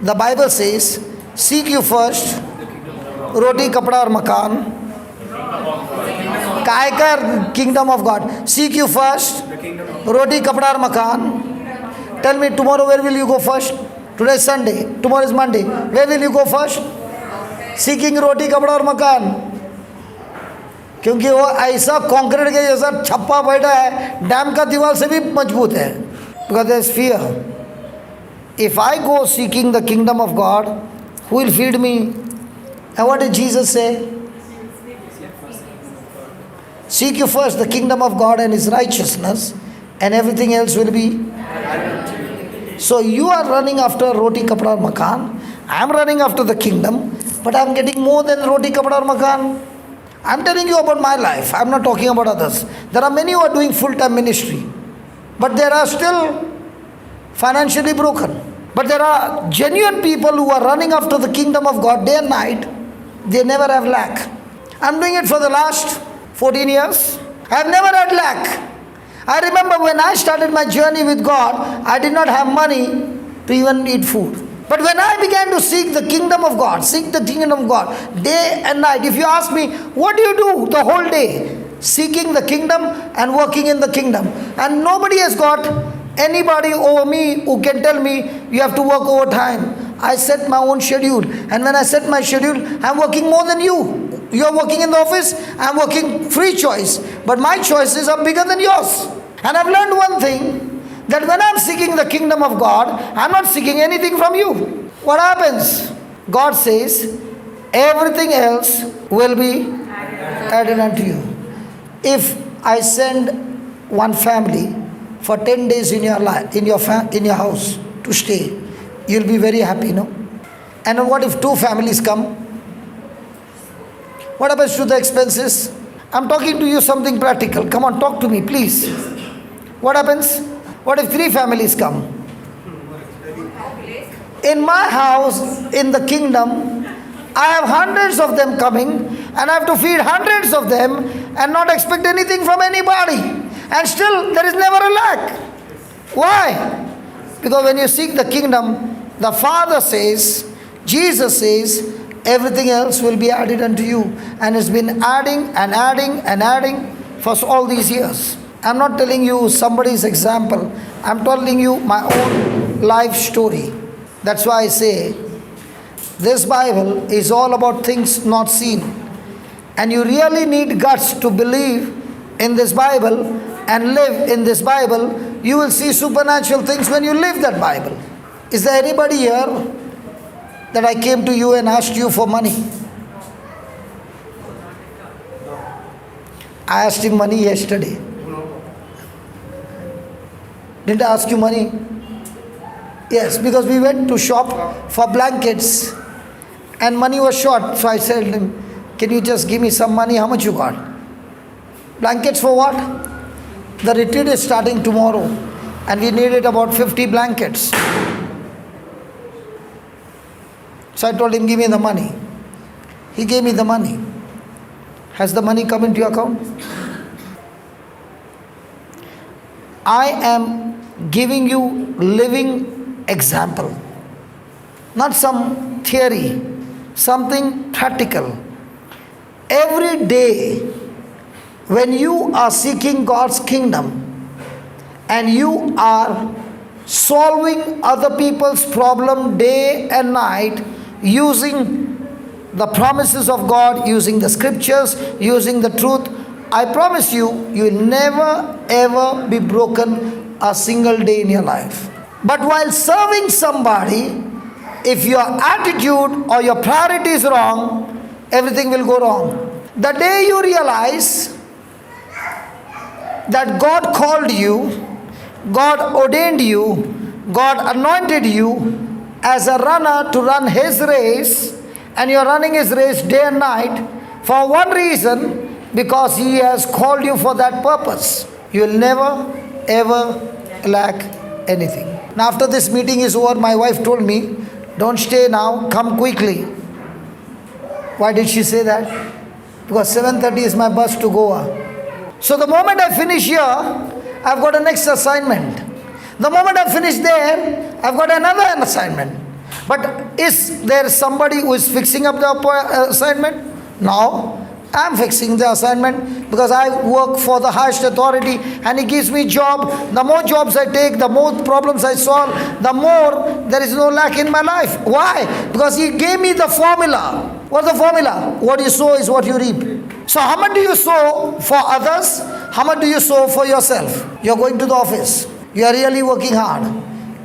the Bible says, seek you first, roti, kapda aur makan. काय का kingdom of God? Seek you first, roti, kapda aur makan. Tell me tomorrow where will you go first? Today is Sunday, tomorrow is Monday. Where will you go first? Seeking roti, kapda aur makan. क्योंकि वो ऐसा concrete के जैसा छप्पा बैठा है, dam का दीवार से भी मजबूत है. Because there is fear. If I go seeking the kingdom of God, who will feed me? And what did Jesus say? Seek you first the kingdom of God and His righteousness, and everything else will be. So you are running after roti, kapda, aur makan. I am running after the kingdom, but I am getting more than roti, kapda, aur makan. I am telling you about my life. I am not talking about others. There are many who are doing full-time ministry, but they are still financially broken. But there are genuine people who are running after the kingdom of God day and night. They never have lack. I am doing it for the last 14 years. I have never had lack. I remember when I started my journey with God, I did not have money to even eat food. But when I began to seek the kingdom of God, day and night, if you ask me, what do you do the whole day? Seeking the kingdom and working in the kingdom. And nobody has got anybody over me who can tell me, you have to work overtime. I set my own schedule. And when I set my schedule, I am working more than you. You are working in the office, I am working free choice. But my choices are bigger than yours. And I've learned one thing, that when I'm seeking the kingdom of God, I'm not seeking anything from you. What happens? God says, everything else will be added unto you. If I send one family for 10 days in your life, in your house to stay, you'll be very happy, no? And what if 2 families come? What happens to the expenses? I'm talking to you something practical. Come on, talk to me, please. What happens? What if 3 families come? In my house, in the kingdom, I have hundreds of them coming, and I have to feed hundreds of them and not expect anything from anybody. And still, there is never a lack. Why? Because when you seek the kingdom, the Father says, Jesus says, everything else will be added unto you. And it's been adding and adding and adding for all these years. I'm not telling you somebody's example. I'm telling you my own life story. That's why I say, this Bible is all about things not seen. And you really need guts to believe in this Bible and live in this Bible. You will see supernatural things when you live that Bible. Is there anybody here that I came to you and asked you for money? I asked him money yesterday. Didn't I ask you money? Yes, because we went to shop for blankets and money was short. So I said to him, can you just give me some money? How much you got? Blankets for what? The retreat is starting tomorrow and we needed about 50 blankets. So I told him, give me the money. He gave me the money. Has the money come into your account? I am giving you living example. Not some theory, something practical. Every day when you are seeking God's kingdom and you are solving other people's problem day and night using the promises of God, using the scriptures, using the truth, I promise you, you will never ever be broken a single day in your life. But while serving somebody, if your attitude or your priority is wrong, everything will go wrong. The day you realize that God called you, God ordained you, God anointed you as a runner to run His race, and you're running His race day and night for one reason, because He has called you for that purpose, you will never ever lack anything. Now after this meeting is over, my wife told me, don't stay now, come quickly. Why did she say that? Because 7:30 is my bus to Goa. So the moment I finish here, I've got a next assignment. The moment I finish there, I've got another assignment. But is there somebody who is fixing up the assignment? No. I'm fixing the assignment because I work for the highest authority and He gives me job. The more jobs I take, the more problems I solve, the more there is no lack in my life. Why? Because He gave me the formula. What's the formula? What you sow is what you reap. So how much do you sow for others? How much do you sow for yourself? You're going to the office. You are really working hard.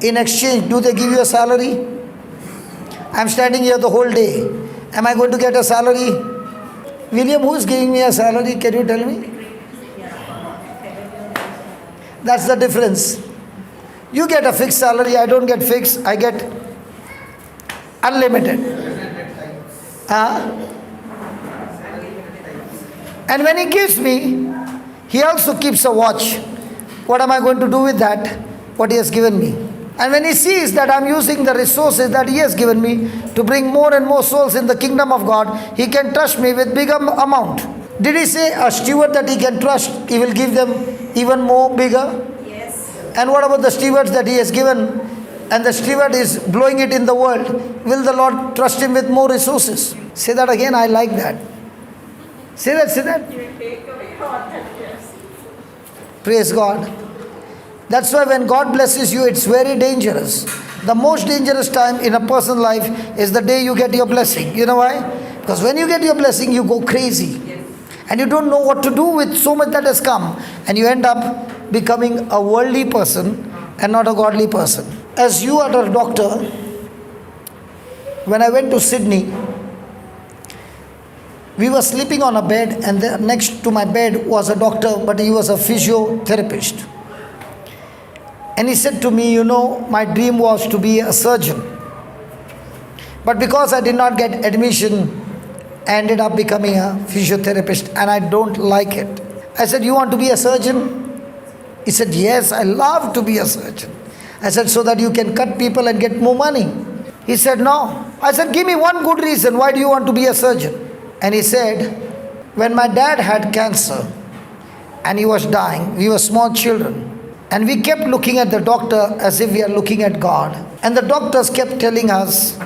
In exchange, do they give you a salary? I'm standing here the whole day. Am I going to get a salary? William, who is giving me a salary? Can you tell me? That's the difference. You get a fixed salary, I don't get fixed, I get unlimited. And when He gives me, He also keeps a watch. What am I going to do with that? What He has given me. And when He sees that I'm using the resources that He has given me to bring more and more souls in the kingdom of God, He can trust me with bigger amount. Did He say a steward that He can trust, He will give them even more bigger? Yes. And what about the stewards that He has given and the steward is blowing it in the world? Will the Lord trust him with more resources? Say that again, I like that. Say that, say that. You will take away all that. Yes. Praise God. That's why when God blesses you, it's very dangerous. The most dangerous time in a person's life is the day you get your blessing. You know why? Because when you get your blessing, you go crazy. Yes. And you don't know what to do with so much that has come. And you end up becoming a worldly person and not a godly person. As you are a doctor, when I went to Sydney, we were sleeping on a bed, and there next to my bed was a doctor, but he was a physiotherapist. And he said to me, you know, my dream was to be a surgeon. But because I did not get admission, I ended up becoming a physiotherapist, and I don't like it. I said, you want to be a surgeon? He said, yes, I love to be a surgeon. I said, so that you can cut people and get more money. He said, no. I said, give me one good reason. Why do you want to be a surgeon? And he said, when my dad had cancer and he was dying, we were small children. And we kept looking at the doctor as if we are looking at God. And the doctors kept telling us,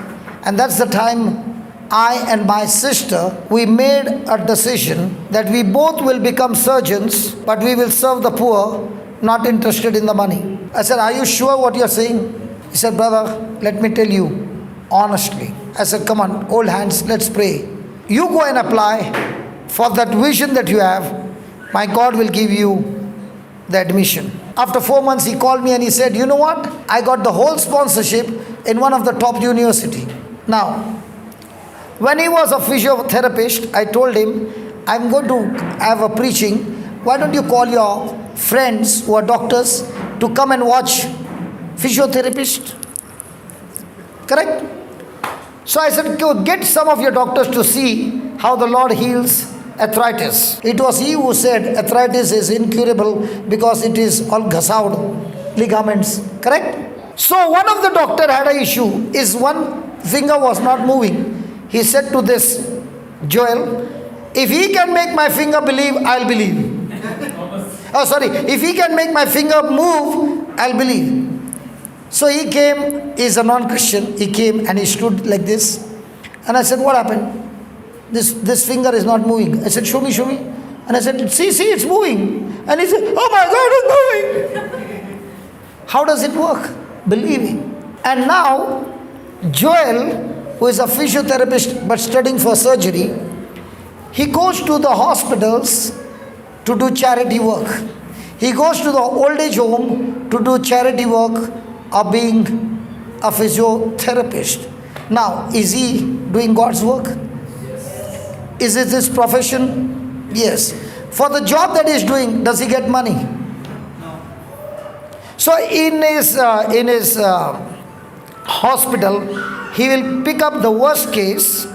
and that's the time I and my sister, we made a decision that we both will become surgeons, but we will serve the poor, not interested in the money. I said, are you sure what you're saying? He said, brother, let me tell you honestly. I said, come on, hold hands, let's pray. You go and apply for that vision that you have. My God will give you the admission. After 4 months, he called me and he said, you know what? I got the whole sponsorship in one of the top university. Now, when he was a physiotherapist, I told him, I'm going to have a preaching. Why don't you call your friends who are doctors to come and watch physiotherapist? Correct? So I said, "Go get some of your doctors to see how the Lord heals arthritis." It was he who said arthritis is incurable because it is all ghasaud ligaments. Correct? So one of the doctor had an issue. His one finger was not moving. He said to this Joel, "If he can make my finger believe, I'll believe." Oh, sorry. "If he can make my finger move, I'll believe." So he came, he's a non-Christian. He came and he stood like this. And I said, "What happened? This finger is not moving." I said, "Show me, show me." And I said, see, it's moving." And he said, "Oh my God, it's moving." How does it work? Believing. And now, Joel, who is a physiotherapist but studying for surgery, he goes to the hospitals to do charity work. He goes to the old age home to do charity work of being a physiotherapist. Now, is he doing God's work? Is it his profession? Yes. For the job that he's doing, does he get money? So in his hospital, he will pick up the worst case,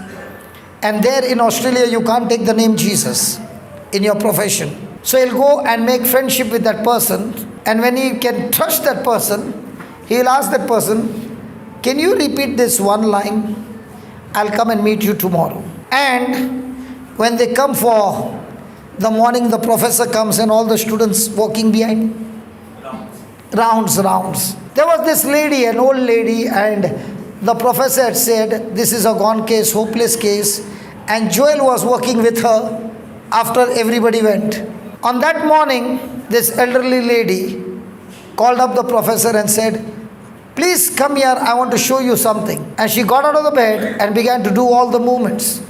and there in Australia you can't take the name Jesus in your profession. So he'll go and make friendship with that person, and when he can trust that person, he will ask that person, "Can you repeat this one line? I'll come and meet you tomorrow." And when they come for the morning, the professor comes and all the students walking behind. Rounds. There was this lady, an old lady, and the professor had said, "This is a gone case, hopeless case." And Joel was working with her after everybody went. On that morning, this elderly lady called up the professor and said, "Please come here, I want to show you something." And she got out of the bed and began to do all the movements.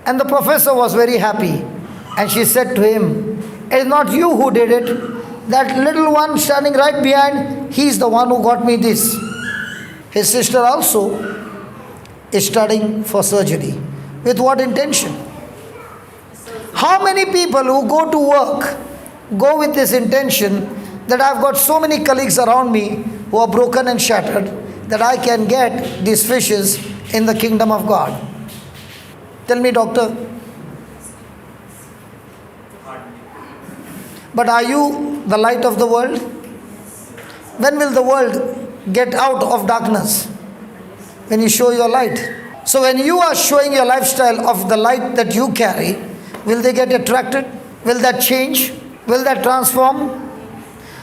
And the professor was very happy. And she said to him, "It is not you who did it. That little one standing right behind, he's the one who got me this." His sister also is studying for surgery. With what intention? How many people who go to work go with this intention that I've got so many colleagues around me who are broken and shattered that I can get these fishes in the kingdom of God? Tell me, doctor. But are you the light of the world? When will the world get out of darkness? When you show your light. So when you are showing your lifestyle of the light that you carry, will they get attracted? Will that change? Will that transform?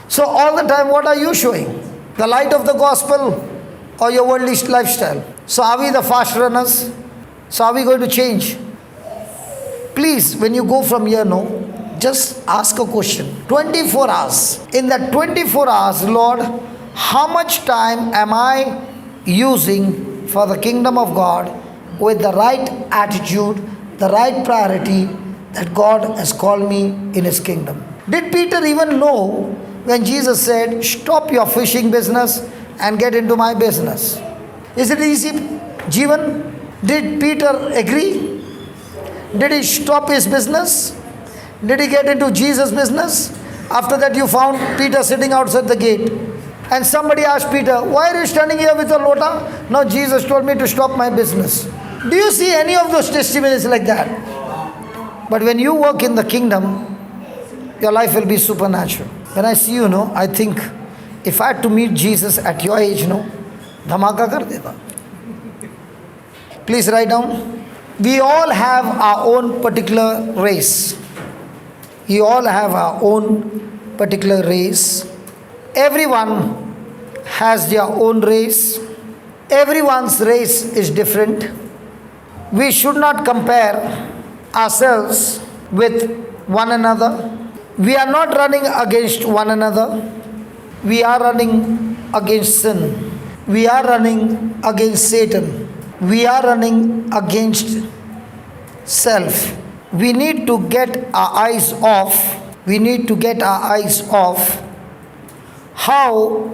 So all the time, what are you showing? The light of the gospel or your worldly lifestyle? So are we the fast runners? So are we going to change? Please, when you go from here, just ask a question. 24 hours. In that 24 hours, Lord, how much time am I using for the kingdom of God with the right attitude, the right priority that God has called me in His kingdom? Did Peter even know when Jesus said, "Stop your fishing business and get into my business"? Is it easy, Jeevan? Did Peter agree? Did he stop his business? Did he get into Jesus' business? After that, you found Peter sitting outside the gate. And somebody asked Peter, "Why are you standing here with a lota?" "No, Jesus told me to stop my business." Do you see any of those testimonies like that? But when you work in the kingdom, your life will be supernatural. When I see you, I think if I had to meet Jesus at your age, dhamaka kar deta. Please write down. We all have our own particular race. We all have our own particular race. Everyone has their own race. Everyone's race is different. We should not compare ourselves with one another. We are not running against one another. We are running against sin. We are running against Satan. We are running against self. We need to get our eyes off. We need to get our eyes off. How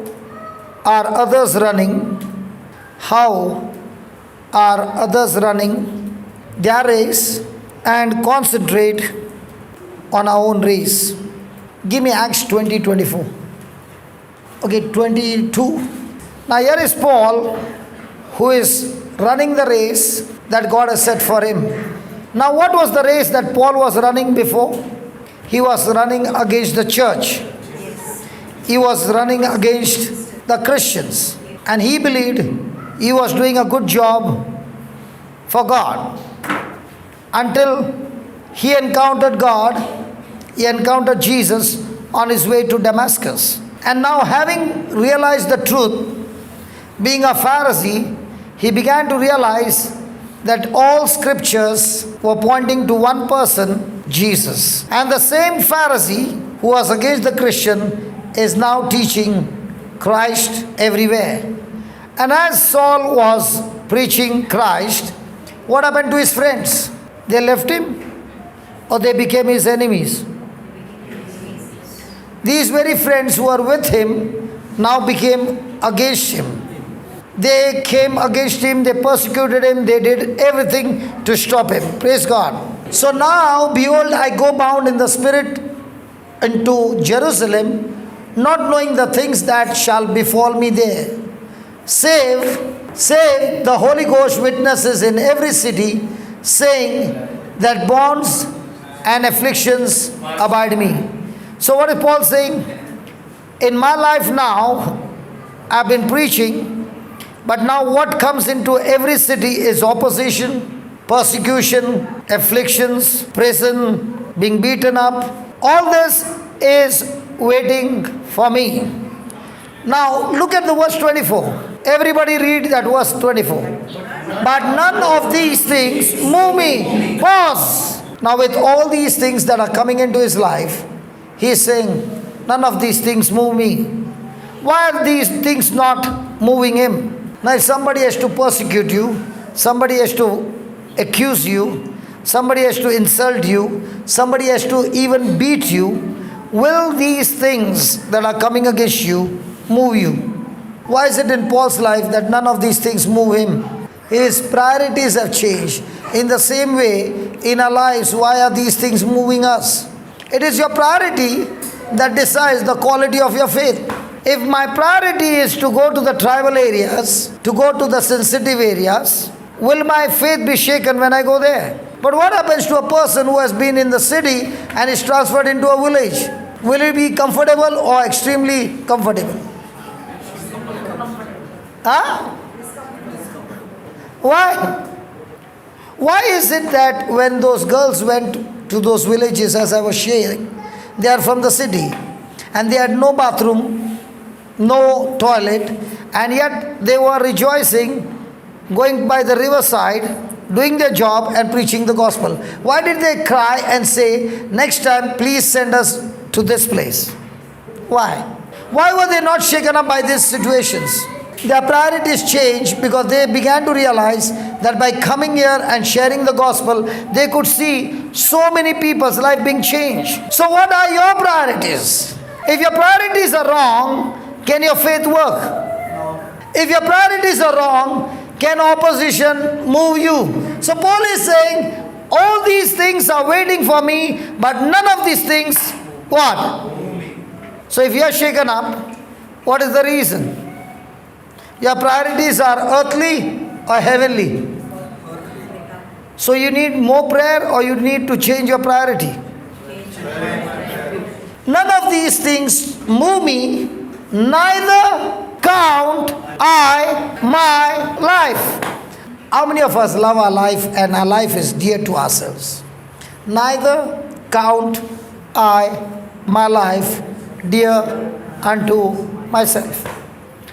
are others running? How are others running their race, and concentrate on our own race. Give me Acts 20:24. Okay, 22. Now here is Paul who is running the race that God has set for him. Now, what was the race that Paul was running before? He was running against the church. He was running against the Christians. And he believed he was doing a good job for God. Until he encountered God, he encountered Jesus on his way to Damascus. And now, having realized the truth, being a Pharisee, he began to realize that all scriptures were pointing to one person, Jesus. And the same Pharisee who was against the Christian is now teaching Christ everywhere. And as Saul was preaching Christ, what happened to his friends? They left him or they became his enemies? These very friends who were with him now became against him. They came against him, they persecuted him, they did everything to stop him. Praise God. So now, behold, I go bound in the Spirit into Jerusalem, not knowing the things that shall befall me there. Save the Holy Ghost witnesses in every city, saying that bonds and afflictions abide me. So what is Paul saying? In my life now, I've been preaching, but now what comes into every city is opposition, persecution, afflictions, prison, being beaten up. All this is waiting for me. Now look at the verse 24. Everybody read that verse 24. But none of these things move me. Pause. Now with all these things that are coming into his life, he is saying, none of these things move me. Why are these things not moving him? Now if somebody has to persecute you, somebody has to accuse you, somebody has to insult you, somebody has to even beat you, will these things that are coming against you move you? Why is it in Paul's life that none of these things move him? His priorities have changed. In the same way, in our lives, why are these things moving us? It is your priority that decides the quality of your faith. If my priority is to go to the tribal areas, to go to the sensitive areas, will my faith be shaken when I go there? But what happens to a person who has been in the city and is transferred into a village? Will he be comfortable or extremely comfortable? Huh? Why? Why is it that when those girls went to those villages, as I was sharing, they are from the city and they had no bathroom, no toilet, and yet they were rejoicing, going by the riverside, doing their job and preaching the gospel? Why did they cry and say, next time please send us to this place? Why? Why were they not shaken up by these situations? Their priorities changed because they began to realize that by coming here and sharing the gospel, they could see so many people's life being changed. So what are your priorities? If your priorities are wrong, can your faith work? If your priorities are wrong, can opposition move you? So Paul is saying, all these things are waiting for me, but none of these things, what? So if you are shaken up, what is the reason? Your priorities are earthly or heavenly. So you need more prayer or you need to change your priority. None of these things move me, neither count I my life. How many of us love our life and our life is dear to ourselves? Neither count I my life dear unto myself.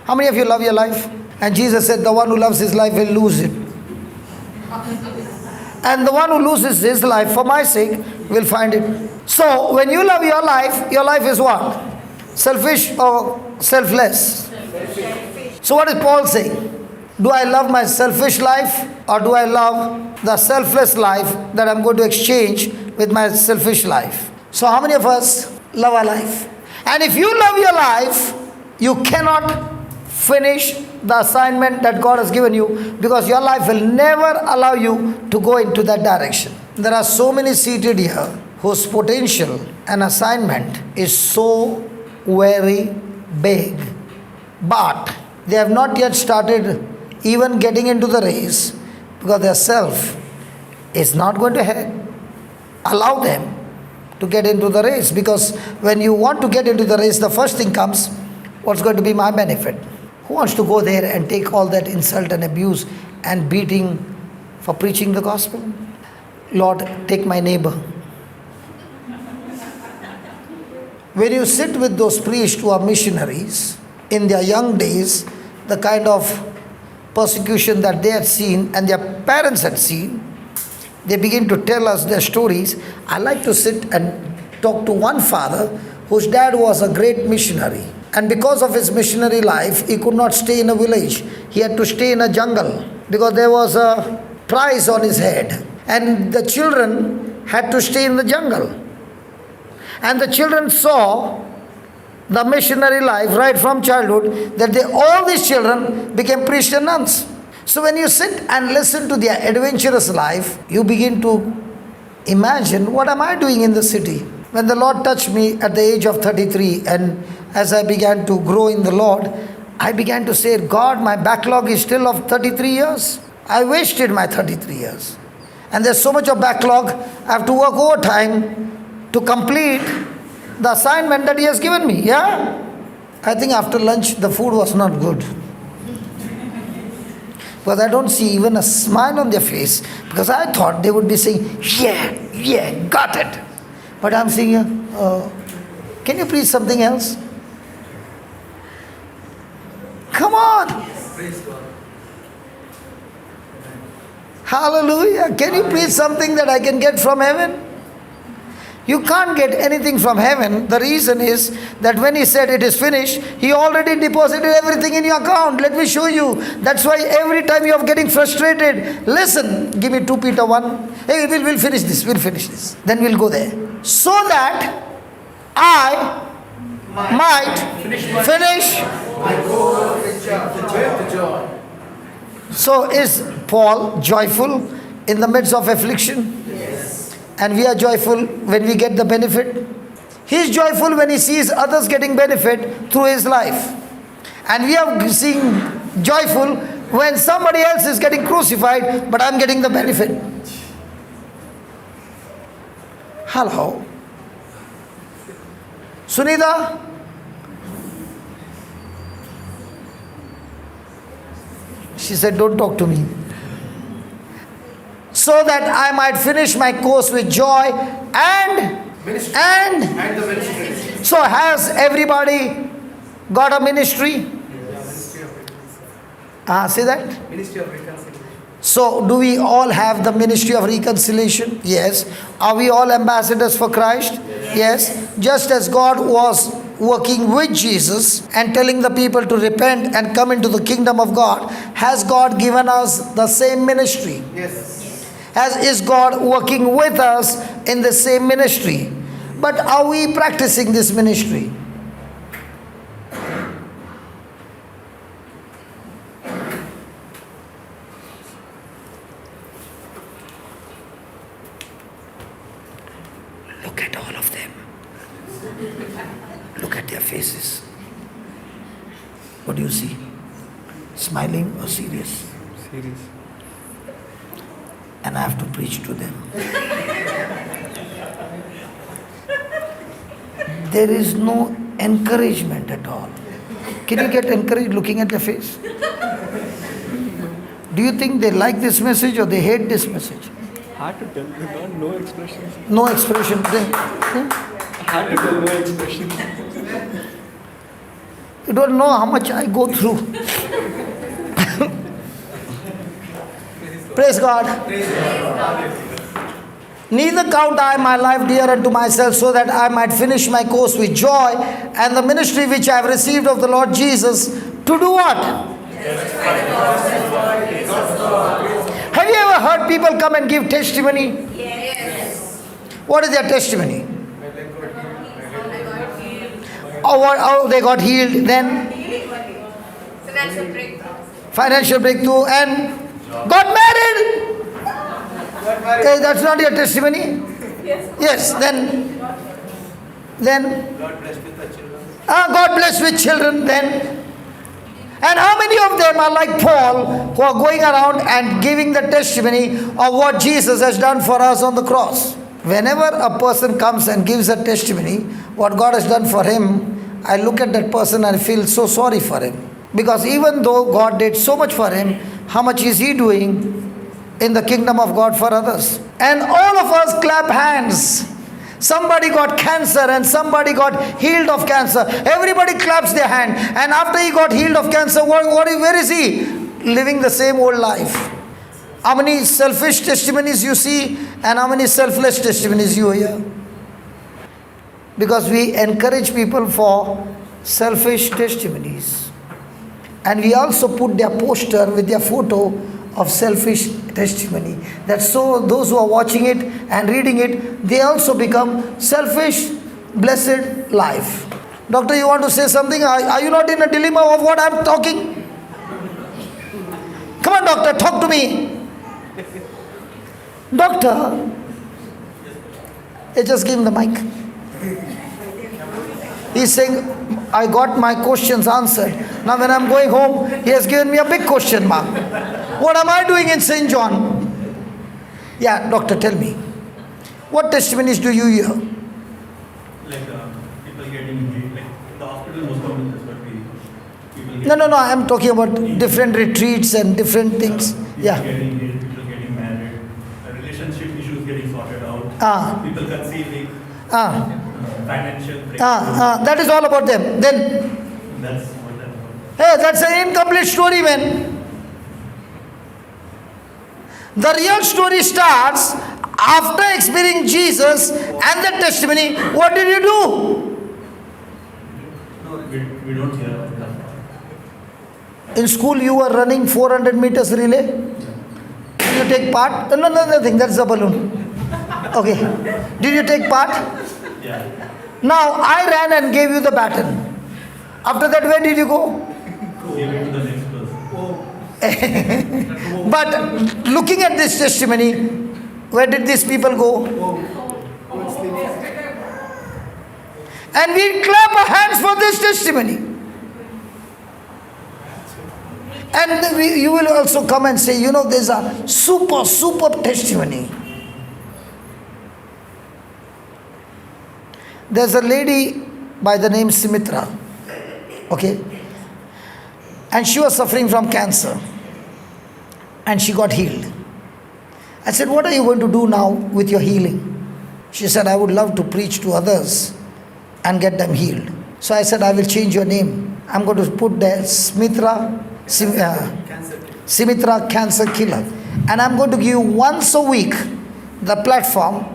How many of you love your life? And Jesus said, the one who loves his life will lose it. And the one who loses his life for my sake will find it. So when you love your life is what? Selfish or selfless? So what is Paul saying? Do I love my selfish life or do I love the selfless life that I'm going to exchange with my selfish life? So how many of us love our life? And if you love your life, you cannot finish the assignment that God has given you, because your life will never allow you to go into that direction. There are so many seated here whose potential and assignment is so very big, but they have not yet started even getting into the race, because their self is not going to allow them to get into the race. Because when you want to get into the race, the first thing comes, what's going to be my benefit? Who wants to go there and take all that insult and abuse and beating for preaching the gospel? Lord, take my neighbor. When you sit with those priests who are missionaries, in their young days, the kind of persecution that they had seen and their parents had seen, they begin to tell us their stories. I like to sit and talk to one father whose dad was a great missionary. And because of his missionary life, he could not stay in a village. He had to stay in a jungle because there was a price on his head. And the children had to stay in the jungle. And the children saw the missionary life right from childhood, that all these children became priests and nuns. So when you sit and listen to their adventurous life, you begin to imagine, what am I doing in the city? When the Lord touched me at the age of 33, and as I began to grow in the Lord, I began to say, God, my backlog is still of 33 years. I wasted my 33 years. And there's so much of backlog, I have to work overtime to complete the assignment that He has given me. Yeah? I think after lunch, the food was not good. Because I don't see even a smile on their face. Because I thought they would be saying, yeah, got it. But I'm saying, can you preach something else? Come on. Praise God. Hallelujah. Can you preach something that I can get from heaven? You can't get anything from heaven. The reason is that when He said it is finished, He already deposited everything in your account. Let me show you. That's why every time you are getting frustrated, listen, give me 2 Peter 1. Hey, we'll finish this. Then we'll go there. So that I might finish. The joy. So is Paul joyful in the midst of affliction? Yes. And we are joyful when we get the benefit. He is joyful when he sees others getting benefit through his life. And we are seeing joyful when somebody else is getting crucified, but I'm getting the benefit. Hello. Sunita? She said, don't talk to me. So that I might finish my course with joy and the ministry. so has everybody got a ministry? See that? Ministry of reconciliation. So do we all have the ministry of reconciliation? Yes. Are we all ambassadors for Christ? Yes. Just as God was working with Jesus and telling the people to repent and come into the kingdom of God, has God given us the same ministry? Yes. Is God working with us in the same ministry? But are we practicing this ministry? Look at all of them. Look at their faces. What do you see? Smiling or serious? Serious. And I have to preach to them. There is no encouragement at all. Can you get encouraged looking at their face? Do you think they like this message or they hate this message? Hard to tell. They got no expression. No expression. Hard to tell. No expression. You don't know how much I go through. Praise God. Neither count I my life dear unto myself, so that I might finish my course with joy and the ministry which I have received of the Lord Jesus to do what? Have you ever heard people come and give testimony? Yes. What is their testimony? Oh, they got healed. Then financial breakthrough and got married. That's not your testimony? Yes. Then God blessed with the children. God blessed with children. Then And how many of them are like Paul, who are going around and giving the testimony of what Jesus has done for us on the cross? Whenever a person comes and gives a testimony, what God has done for him, I look at that person and feel so sorry for him. Because even though God did so much for him, how much is he doing in the kingdom of God for others? And all of us clap hands. Somebody got cancer and somebody got healed of cancer. Everybody claps their hand. And after he got healed of cancer, where is he? Living the same old life. How many selfish testimonies you see and how many selfless testimonies you hear? Because we encourage people for selfish testimonies. And we also put their poster with their photo of selfish testimony. That so those who are watching it and reading it, they also become selfish, blessed life. Doctor, you want to say something? Are you not in a dilemma of what I'm talking? Come on, doctor, talk to me. Doctor, just give him the mic. He's saying, I got my questions answered. Now when I'm going home, he has given me a big question mark. What am I doing in St. John? Yeah, doctor, tell me. What testimonies do you hear? Like people getting healed, like the hospital most common is what we people No, I'm talking about different retreats and different things. people Yeah. getting healed, people getting married, relationship issues getting sorted out, people conceiving, financial breakthrough. That is all about them. Then, That's what that's about. hey, that's an incomplete story, man. The real story starts after experiencing Jesus and the testimony. What did you do? No, we don't hear about that. In school, you were running 400 meters relay. Did you take part? No, nothing. That's the balloon. Okay. Did you take part? Yeah. Now, I ran and gave you the baton. After that, where did you go? Give it to the next person. But looking at this testimony, where did these people go? And we clap our hands for this testimony. And you will also come and say, there's a super testimony. There's a lady by the name Sumitra. Okay? And she was suffering from cancer. And she got healed. I said, what are you going to do now with your healing? She said, I would love to preach to others and get them healed. So I said, I will change your name. I'm going to put there Sumitra Cancer Killer. And I'm going to give you once a week the platform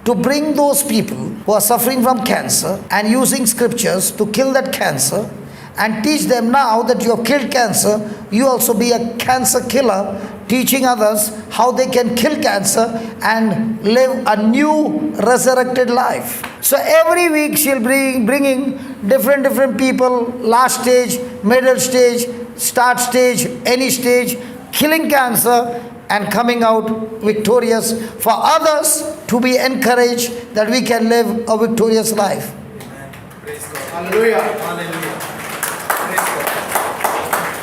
to bring those people who are suffering from cancer and using scriptures to kill that cancer and teach them now that you have killed cancer, you also be a cancer killer, teaching others how they can kill cancer and live a new resurrected life. So every week she'll be bringing different people, last stage, middle stage, start stage, any stage, killing cancer and coming out victorious for others to be encouraged that we can live a victorious life. Praise God. Hallelujah. Hallelujah.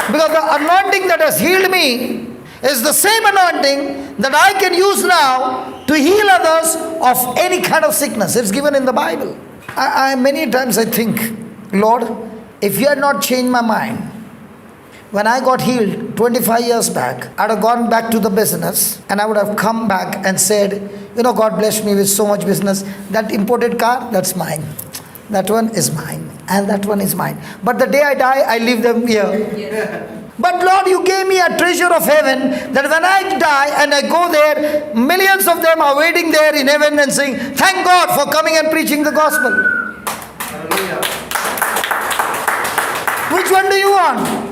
Because the anointing that has healed me is the same anointing that I can use now to heal others of any kind of sickness. It's given in the Bible. I many times I think, Lord, if you had not changed my mind, when I got healed 25 years back, I'd have gone back to the business and I would have come back and said, God blessed me with so much business. That imported car, that's mine. That one is mine. And that one is mine. But the day I die, I leave them here. Yes. But Lord, you gave me a treasure of heaven that when I die and I go there, millions of them are waiting there in heaven and saying, thank God for coming and preaching the gospel. Hallelujah. Which one do you want?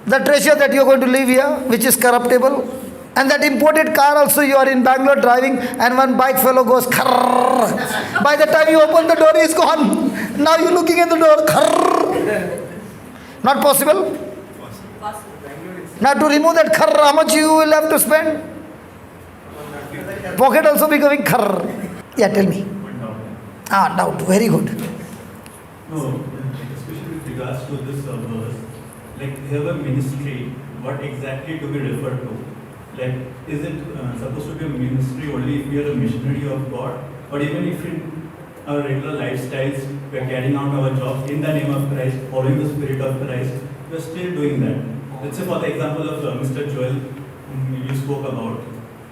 The treasure that you're going to leave here, which is corruptible? And that imported car also, you are in Bangalore driving and one bike fellow goes karrr. By the time you open the door, he's gone. Now you're looking at the door. Karrr. Not possible? Now to remove that karrr, how much you will have to spend? Pocket also becoming karrr. Yeah, tell me. Doubt. Very good. No, especially with regards to this verse, like here a ministry, what exactly do we refer to? Like, is it supposed to be a ministry only if we are a missionary of God? Or even if in our regular lifestyles, we are carrying out our jobs in the name of Christ, following the Spirit of Christ, we are still doing that. Let's say for the example of Mr. Joel, whom you spoke about.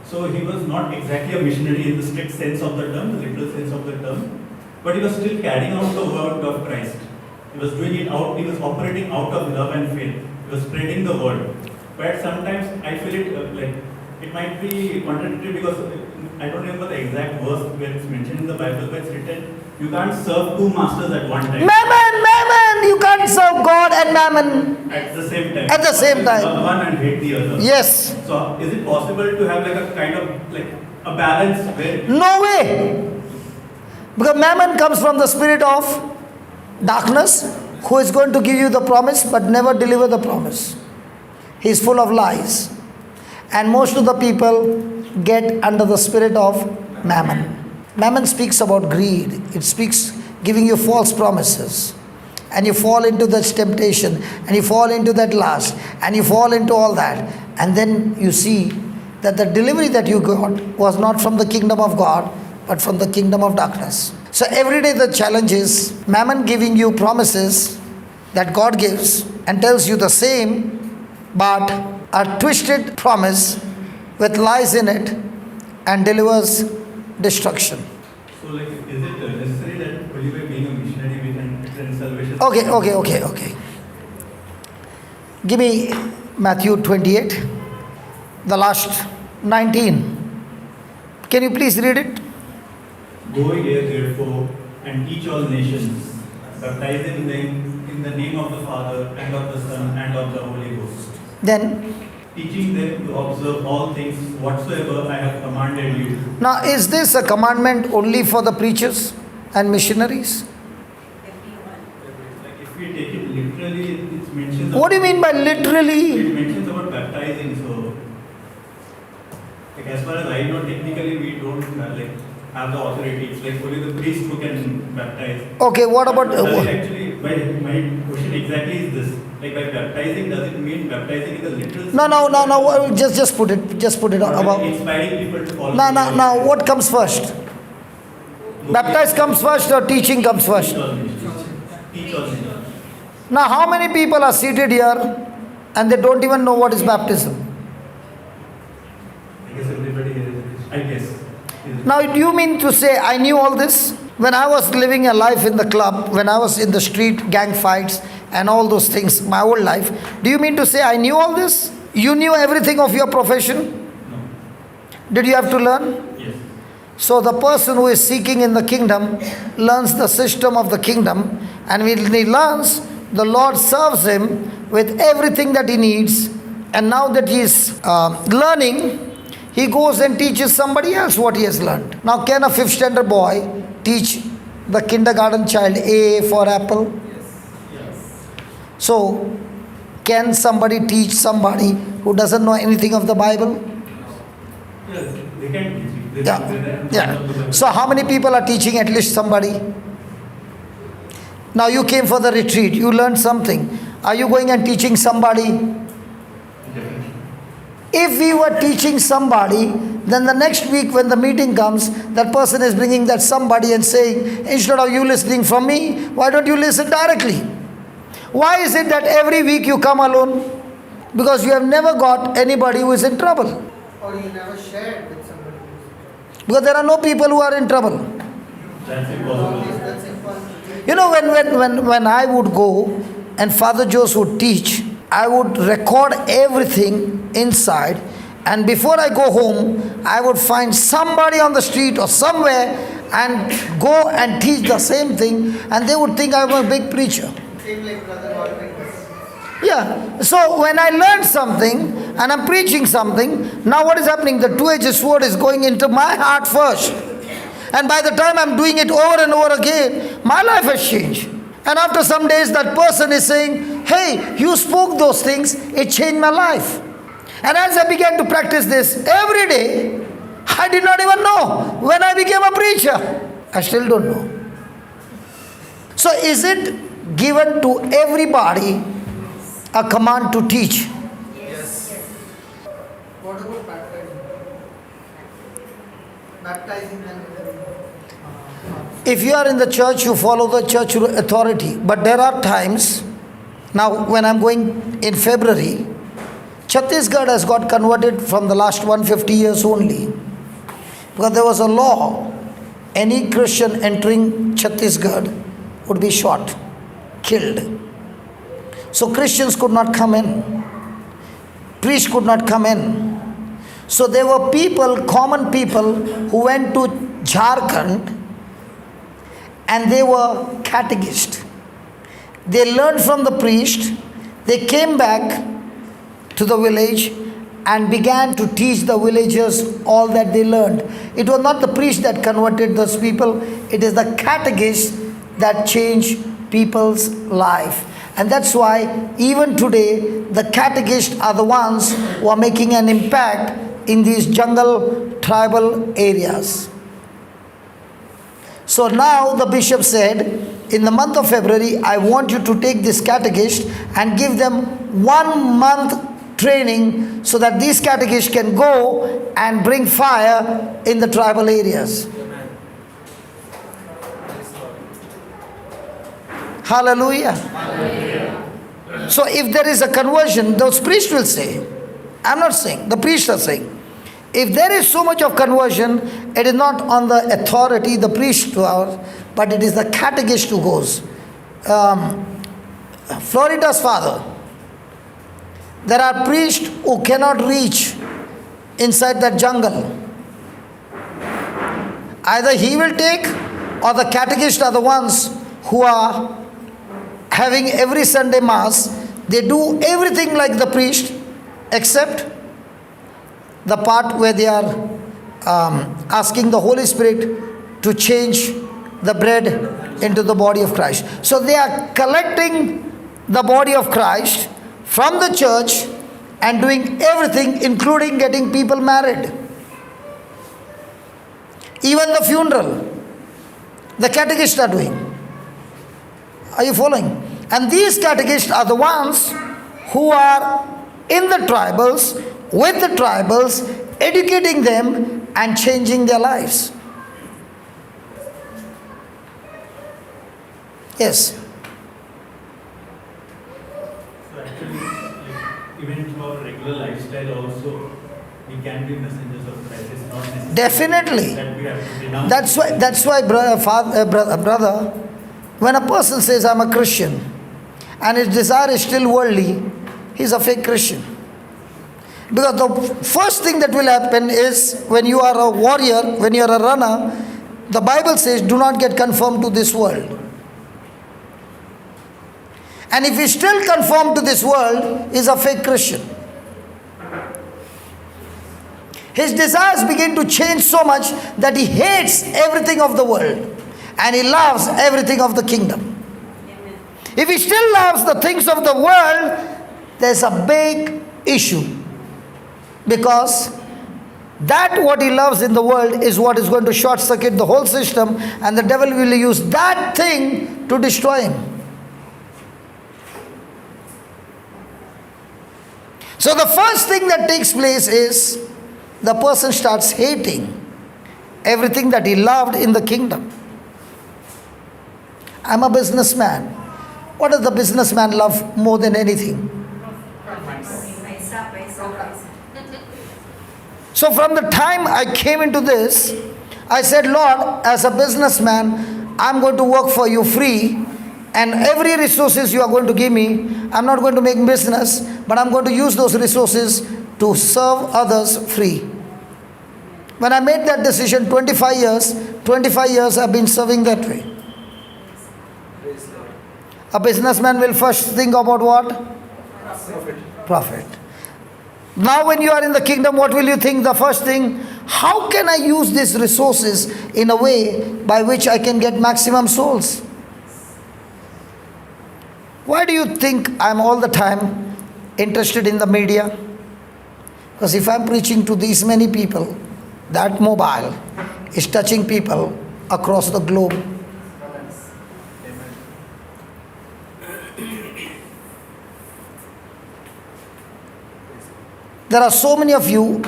So he was not exactly a missionary in the strict sense of the term, the literal sense of the term, but he was still carrying out the word of Christ. He was doing it out, he was operating out of love and faith. He was spreading the word. But sometimes I feel it like it might be contradictory because I don't remember the exact verse where it's mentioned in the Bible, but it's written, you can't serve two masters at one time. Mammon! You can't serve God and mammon At the same time. at the same time. One and hate the other. Yes. So is it possible to have like a kind of like a balance where No way. Because mammon comes from the spirit of darkness, who is going to give you the promise but never deliver the promise. He is full of lies. And most of the people get under the spirit of mammon. Mammon speaks about greed. It speaks giving you false promises. And you fall into that temptation, and you fall into that lust, and you fall into all that. And then you see that the delivery that you got was not from the kingdom of God, but from the kingdom of darkness. So every day the challenge is mammon giving you promises that God gives and tells you the same, but a twisted promise with lies in it and delivers destruction. so like is it necessary that only by being a missionary we can extend salvation? Okay. Give me Matthew 28, the last 19. Can you please read it? Go ye therefore and teach all nations, baptizing them in the name of the Father and of the Son and of the Holy Ghost, Then, teaching them to observe all things whatsoever I have commanded you. now is this a commandment only for the preachers and missionaries? Like if we take it literally, it mentions What do you mean by literally? it mentions about baptizing. So like as far as I know, technically we don't have the authority. It's like only the priest who can baptize. Okay, what about... Does it actually, my question exactly is this. Like by baptizing, does it mean baptizing in the literal sense? No, just put it Or above. inspiring people to follow. Now, what comes first? Baptize comes first or teaching comes first? Teach all nations. Teach all nations. Now, how many people are seated here and they don't even know what is baptism? I guess everybody here is a Christian. I guess. Now, do you mean to say I knew all this? When I was living a life in the club, when I was in the street, gang fights and all those things, my whole life, do you mean to say I knew all this? You knew everything of your profession? No. Did you have to learn? Yes. So the person who is seeking in the kingdom learns the system of the kingdom, and when he learns, the Lord serves him with everything that he needs, and now that he is learning, he goes and teaches somebody else what he has learned. Now, can a 5th standard boy teach the kindergarten child A for apple? Yes. So, can somebody teach somebody who doesn't know anything of the Bible? Yes. They can teach it. Yeah. So, how many people are teaching at least somebody? Now, you came for the retreat, you learned something. Are you going and teaching somebody? If we were teaching somebody, then the next week when the meeting comes, that person is bringing that somebody and saying, instead of you listening from me, why don't you listen directly? Why is it that every week you come alone? Because you have never got anybody who is in trouble. Or you never shared with somebody. Because there are no people who are in trouble. That's impossible. That's important. You know, when I would go and Father Jose would teach, I would record everything inside, and before I go home, I would find somebody on the street or somewhere and go and teach the same thing, and they would think I'm a big preacher. Same like Brother Walter. Yeah. So when I learned something and I'm preaching something, now what is happening? The two-edged sword is going into my heart first. And by the time I'm doing it over and over again, my life has changed. And after some days, that person is saying, hey, you spoke those things, it changed my life. And as I began to practice this every day, I did not even know when I became a preacher. I still don't know. So is it given to everybody a command to teach. Yes. What about baptizing? Baptizing them with the If you are in the church, you follow the church authority. But there are times, now when I'm going in February, Chhattisgarh has got converted from the last 150 years only. Because there was a law, any Christian entering Chhattisgarh would be shot, killed. So Christians could not come in. Priests could not come in. So there were people, common people, who went to Jharkhand and they were catechists. They learned from the priest, they came back to the village and began to teach the villagers all that they learned. It was not the priest that converted those people, it is the catechists that changed people's life. And that's why even today the catechists are the ones who are making an impact in these jungle tribal areas. So now the bishop said, in the month of February, I want you to take this catechist and give them 1 month training so that these catechists can go and bring fire in the tribal areas. Amen. Hallelujah. So if there is a conversion, those priests will say, I'm not saying, the priests are saying, if there is so much of conversion, it is not on the authority, the priest to ours, but it is the catechist who goes. Florida's father, there are priests who cannot reach inside that jungle. Either he will take, or the catechists are the ones who are having every Sunday mass. They do everything like the priest, except the part where they are asking the Holy Spirit to change the bread into the body of Christ. So they are collecting the body of Christ from the church and doing everything, including getting people married. Even the funeral, the catechists are doing. Are you following? And these catechists are the ones who are in the tribals, with the tribals, educating them and changing their lives. Yes. So actually, like, even in our regular lifestyle also, we can be messengers of Christ. It's not necessary Definitely. that we have to renounce. That's why brother, when a person says I'm a Christian and his desire is still worldly, he's a fake Christian. Because the first thing that will happen is when you are a warrior, when you are a runner, the Bible says do not get conformed to this world. And if he still conformed to this world, he's a fake Christian. His desires begin to change so much that he hates everything of the world and he loves everything of the kingdom. If he still loves the things of the world, there's a big issue. Because that what he loves in the world is what is going to short circuit the whole system, and the devil will use that thing to destroy him. So the first thing that takes place is the person starts hating everything that he loved in the kingdom. I'm a businessman. What does the businessman love more than anything? So from the time I came into this, I said, Lord, as a businessman, I'm going to work for you free, and every resources you are going to give me, I'm not going to make business, but I'm going to use those resources to serve others free. When I made that decision, 25 years I've been serving that way. Praise God. A businessman will first think about what? Profit. Profit. Now when you are in the kingdom, what will you think? The first thing, how can I use these resources in a way by which I can get maximum souls? Why do you think I'm all the time interested in the media? Because if I'm preaching to these many people, that mobile is touching people across the globe. Amen. There are so many of you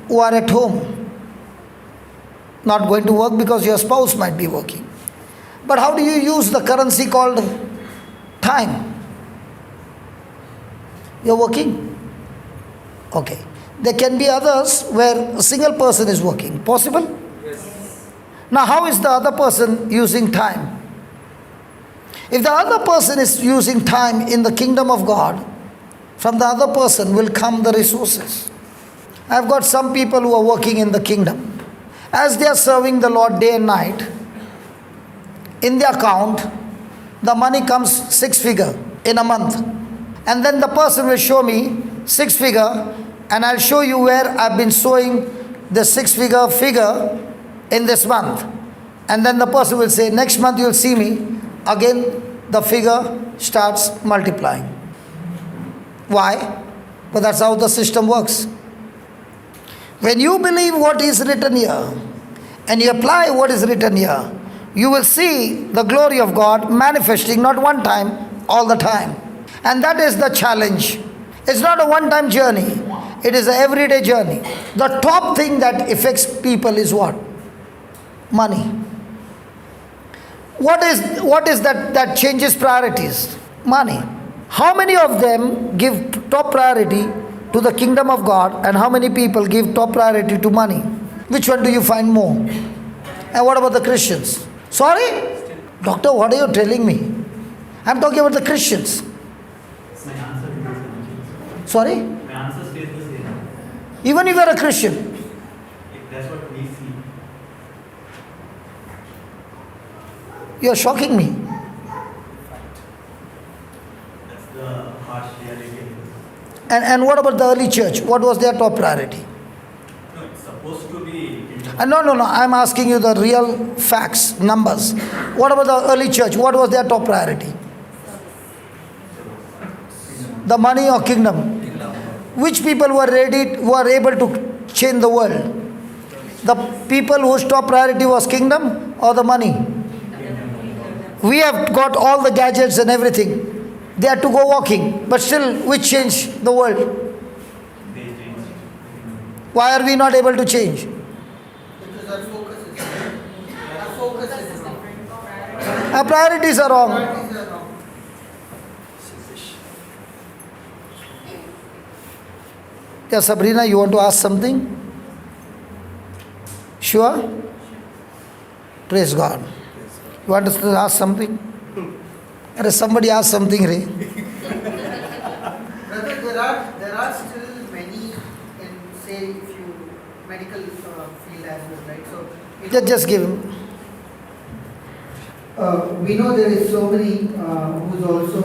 who are at home, not going to work because your spouse might be working. But how do you use the currency called time? You're working? Okay. There can be others where a single person is working. Possible? Yes. Now, how is the other person using time? If the other person is using time in the kingdom of God, from the other person will come the resources. I've got some people who are working in the kingdom. As they are serving the Lord day and night, in their account, the money comes 6-figure in a month. And then the person will show me 6-figure, and I'll show you where I've been sowing the 6-figure figure in this month. And then the person will say, next month you'll see me, again the figure starts multiplying. Why? But that's how the system works. When you believe what is written here, and you apply what is written here, you will see the glory of God manifesting not one time, all the time. And that is the challenge. It's not a one-time journey. It is an everyday journey. The top thing that affects people is what? Money. What is that changes priorities? Money. How many of them give top priority to the kingdom of God, and how many people give top priority to money? Which one do you find more? And what about the Christians? Sorry? Doctor, what are you telling me? I'm talking about the Christians. My answer is the same. Sorry? My answer stays the same. Even if you are a Christian. If that's what we see. You are shocking me. That's the harsh reality. And what about the early church? What was their top priority? No, it's supposed to be. No. I'm asking you the real facts, numbers. What about the early church? What was their top priority? The money or kingdom? Which people were able to change the world? The people whose top priority was kingdom or the money? We have got all the gadgets and everything. They had to go walking, but still, which changed the world? They change. Why are we not able to change? Because our focus is wrong. Our priorities are wrong. Priorities are wrong. Yeah, Sabrina, you want to ask something? Sure? Praise God. You want us to ask something? Or somebody ask something, Ray? Brother, there are still many in, say, if you medical field as well, right? So Just give him. we know there is so many who's also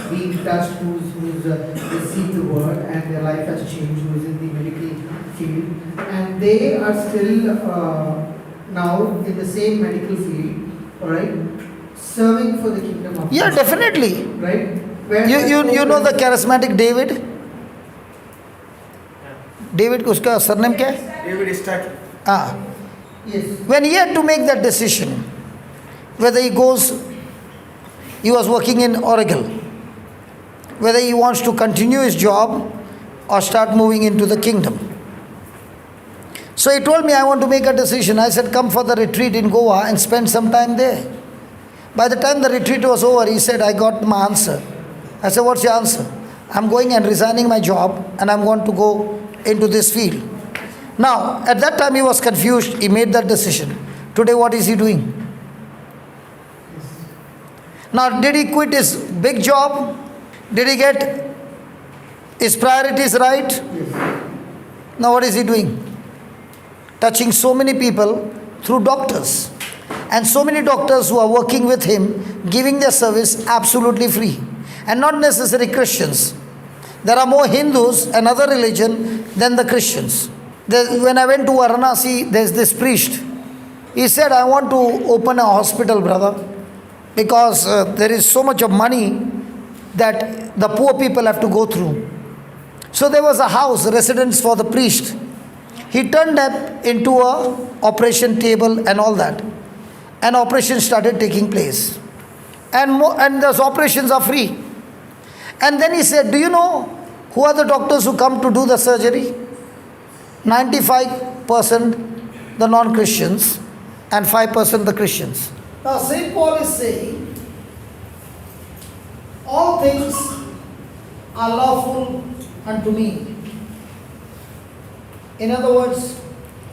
being touched, who's received the word and their life has changed, who's in the medical field, and they are still now in the same medical field, all right, serving for the kingdom of Yeah, God, definitely. right? Where You know the charismatic David? David, uska surname kya hai? David is stuck. Ah. Yes. When he had to make that decision, whether he was working in Oracle, whether he wants to continue his job or start moving into the kingdom. So he told me, I want to make a decision. I said, come for the retreat in Goa and spend some time there. By the time the retreat was over, he said, I got my answer. I said, what's your answer? I'm going and resigning my job and I'm going to go into this field. Now, at that time he was confused. He made that decision. Today, what is he doing? Now, did he quit his big job? Did he get his priorities right? Yes. Now, what is he doing? Touching so many people through doctors. And so many doctors who are working with him, giving their service absolutely free. And not necessarily Christians. There are more Hindus and other religion than the Christians. When I went to Varanasi, there's this priest. He said, I want to open a hospital, brother, because there is so much of money that the poor people have to go through. So there was a house, residence for the priest. He turned up into a operation table and all that. And operations started taking place. And those operations are free. And then he said, do you know, Who are the doctors who come to do the surgery? 95% the non-Christians and 5% the Christians. Now St. Paul is saying, all things are lawful unto me. In other words,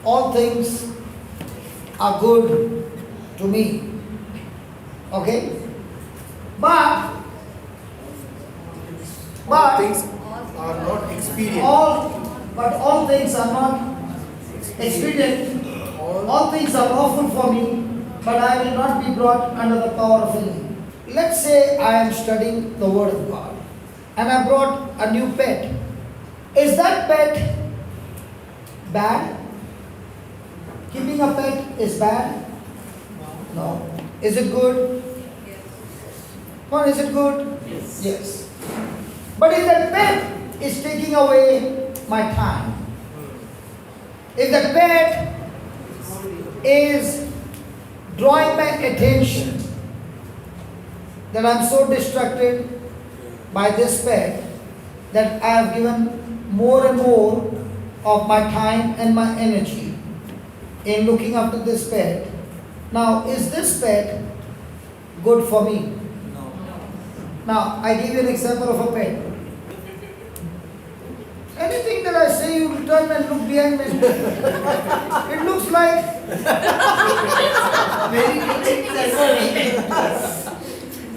all things are good to me. Okay? But Things are not expedient. all things are not expedient. All things are lawful for me, but I will not be brought under the power of any. Let's say I am studying the Word of God and I brought a new pet. Is that pet bad? Keeping a pet is bad? No. Is it good? Or is it good? Yes. But if that pet is taking away my time, if that pet is drawing my attention, that I am so distracted by this pet that I have given more and more of my time and my energy in looking after this pet. Now, is this pet good for me? No. Now, I give you an example of a pet. Anything that I say, you will turn and look behind me. It looks like Very good.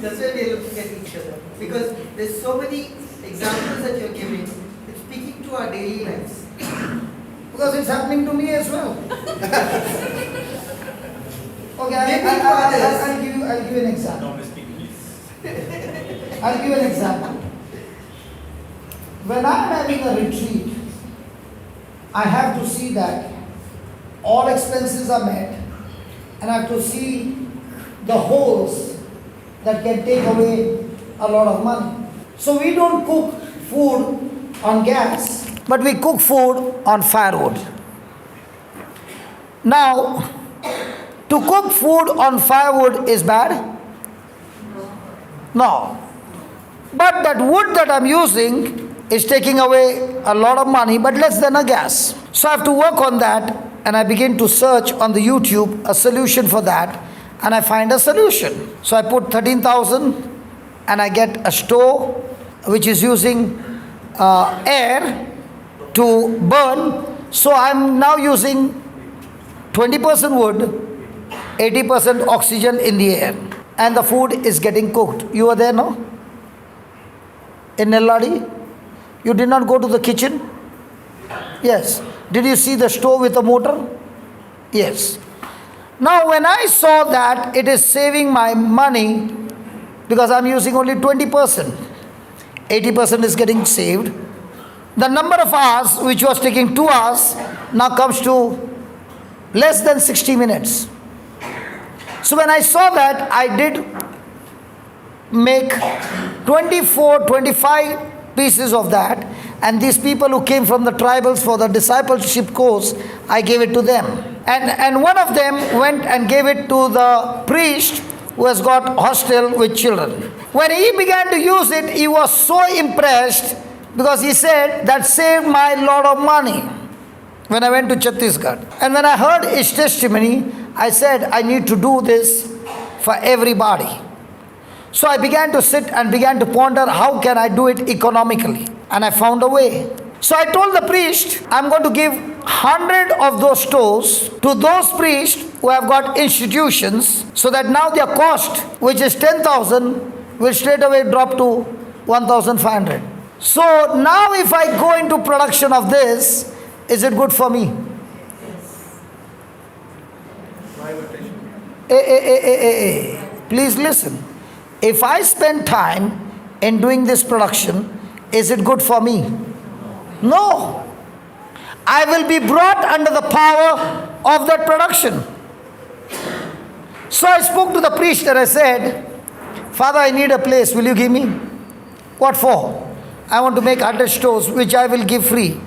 That's why we are looking at each other. Because there's so many examples that you're giving. It's speaking to our daily lives. because it's happening to me as well. Okay, Maybe for others. I'll give you an example. Domestic, please. I'll give you an example. When I'm having a retreat, I have to see that all expenses are met, and I have to see the holes that can take away a lot of money. So we don't cook food on gas, but we cook food on firewood. Now, to cook food on firewood is bad? No. But that wood that I'm using is taking away a lot of money, but less than a gas. So I have to work on that, and I begin to search on the YouTube a solution for that, and I find a solution. So I put 13,000 and I get a stove which is using air to burn. So I'm now using 20% wood, 80% oxygen in the air, and the food is getting cooked. You were there, no? In Nelladi? You did not go to the kitchen? Yes. Did you see the stove with a motor? Yes. Now when I saw that it is saving my money because I'm using only 20%, 80% is getting saved, the number of hours which was taking 2 hours now comes to less than 60 minutes. So when I saw that, I did make 24, 25 pieces of that, and these people who came from the tribals for the discipleship course, I gave it to them. And one of them went and gave it to the priest who has got hostel with children. When he began to use it, he was so impressed because he said, that saved my lot of money when I went to Chhattisgarh. And when I heard his testimony, I said, I need to do this for everybody. So I began to sit and began to ponder, how can I do it economically? And I found a way. So I told the priest, I'm going to give 100 of those stoves to those priests who have got institutions, so that now their cost, which is 10,000, will straight away drop to 1,500. So now if I go into production of this, is it good for me? Please listen. If I spend time in doing this production, is it good for me? No. I will be brought under the power of that production. So I spoke to the priest and I said, Father, I need a place. Will you give me? What for? I want to make 100 stoves, which I will give free.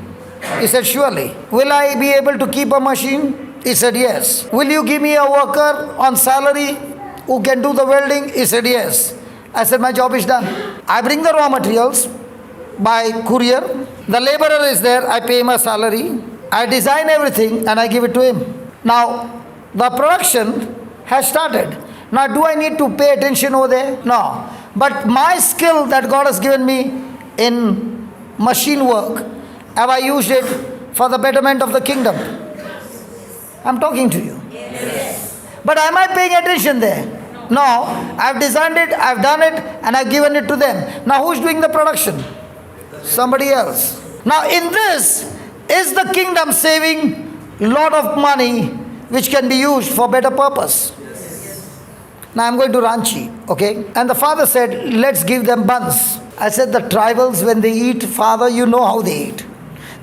He said, surely. Will I be able to keep a machine? He said, yes. Will you give me a worker on salary who can do the welding? He said, yes. I said, my job is done. I bring the raw materials, by courier. The laborer is there, I pay him a salary. I design everything and I give it to him. Now, the production has started. Now, do I need to pay attention over there? No. But my skill that God has given me in machine work, have I used it for the betterment of the kingdom? I'm talking to you. But am I paying attention there? No. I've designed it, I've done it, and I've given it to them. Now, who's doing the production? Somebody else. Now, in this, is the kingdom saving a lot of money which can be used for better purpose? Now I'm going to Ranchi, okay? And the father said, let's give them buns. I said, the tribals, when they eat, father, you know how they eat.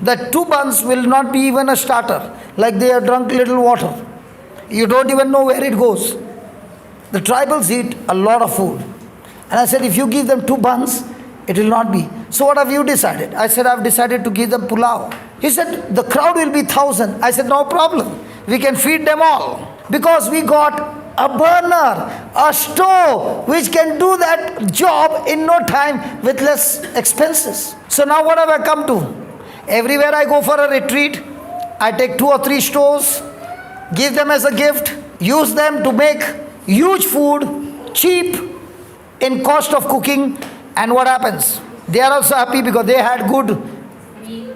The 2 buns will not be even a starter, like they have drunk little water. You don't even know where it goes. The tribals eat a lot of food. And I said, if you give them 2 buns, it will not be. So what have you decided? I said, I've decided to give them pulao. He said, the crowd will be 1,000. I said, no problem. We can feed them all. Because we got a burner, a stove, which can do that job in no time with less expenses. So now what have I come to? Everywhere I go for a retreat, I take 2 or 3 stoves, give them as a gift, use them to make huge food, cheap in cost of cooking. And what happens? They are also happy because they had good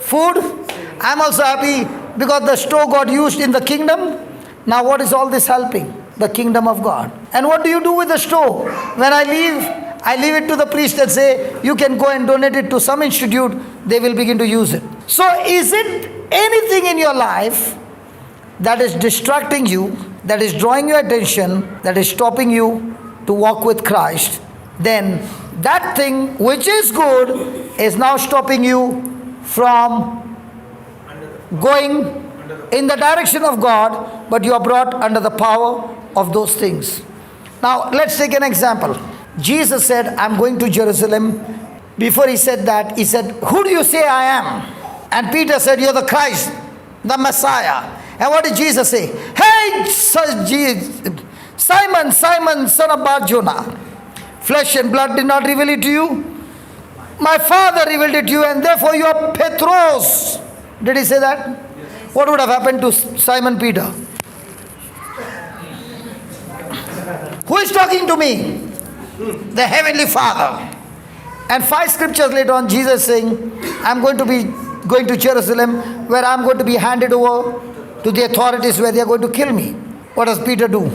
food. I'm also happy because the stove got used in the kingdom. Now what is all this helping? The kingdom of God. And what do you do with the stove? When I leave it to the priest and say, you can go and donate it to some institute, they will begin to use it. So is it anything in your life that is distracting you, that is drawing your attention, that is stopping you to walk with Christ? Then that thing which is good is now stopping you from going in the direction of God, but you are brought under the power of those things. Now, let's take an example. Jesus said, I'm going to Jerusalem. Before he said that, he said, who do you say I am? And Peter said, you're the Christ, the Messiah. And what did Jesus say? Hey, Simon, Simon, son of Bar-Jonah. Flesh and blood did not reveal it to you. My Father revealed it to you, and therefore you are Petros. Did he say that? What would have happened to Simon Peter? Who is talking to me? The Heavenly Father. And 5 scriptures later on, Jesus saying, I'm going to Jerusalem, where I'm going to be handed over to the authorities where they are going to kill me. What does Peter do?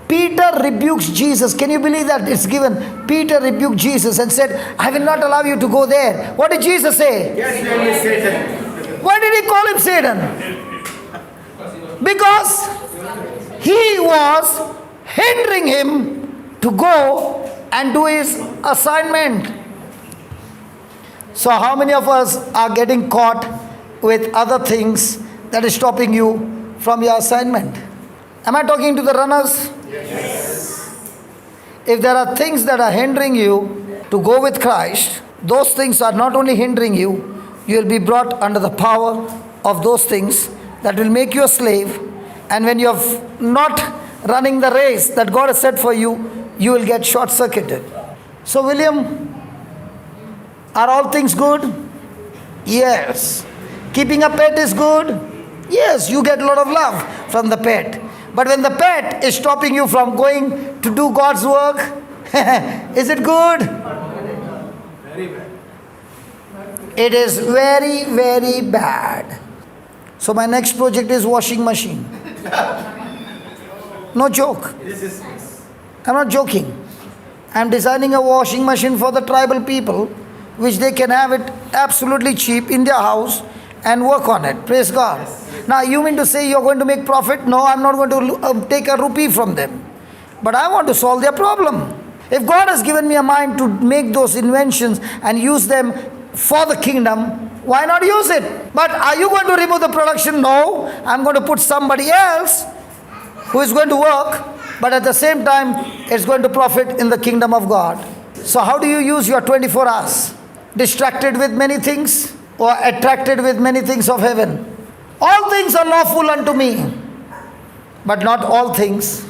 Peter rebukes Jesus. Can you believe that? It's given. Peter rebuked Jesus and said, I will not allow you to go there. What did Jesus say? Yes, name is Satan. Why did he call him Satan? Because he was hindering him to go and do his assignment. So how many of us are getting caught with other things that is stopping you from your assignment? Am I talking to the runners? Yes. If there are things that are hindering you to go with Christ, those things are not only hindering you, you will be brought under the power of those things that will make you a slave. And when you are not running the race that God has set for you, you will get short-circuited. So William, are all things good? Yes. Keeping a pet is good? Yes, you get a lot of love from the pet. But when the pet is stopping you from going to do God's work, is it good? Very bad. It is very, very bad. So my next project is washing machine. No joke. I'm not joking. I'm designing a washing machine for the tribal people, which they can have it absolutely cheap in their house and work on it. Praise God. Now you mean to say you're going to make profit? No, I'm not going to take a rupee from them. But I want to solve their problem. If God has given me a mind to make those inventions and use them for the kingdom, why not use it? But are you going to remove the production? No. I'm going to put somebody else who is going to work, but at the same time, it's going to profit in the kingdom of God. So how do you use your 24 hours? Distracted with many things or attracted with many things of heaven? All things are lawful unto me, but not all things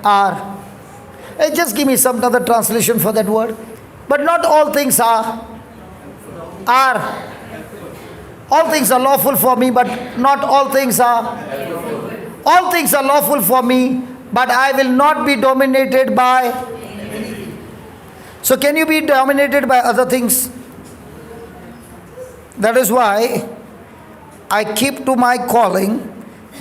are. Hey, just give me some other translation for that word. But not all things are are, all things are lawful for me, but not all things are. All things are lawful for me, but I will not be dominated by. So can you be dominated by other things? That is why I keep to my calling,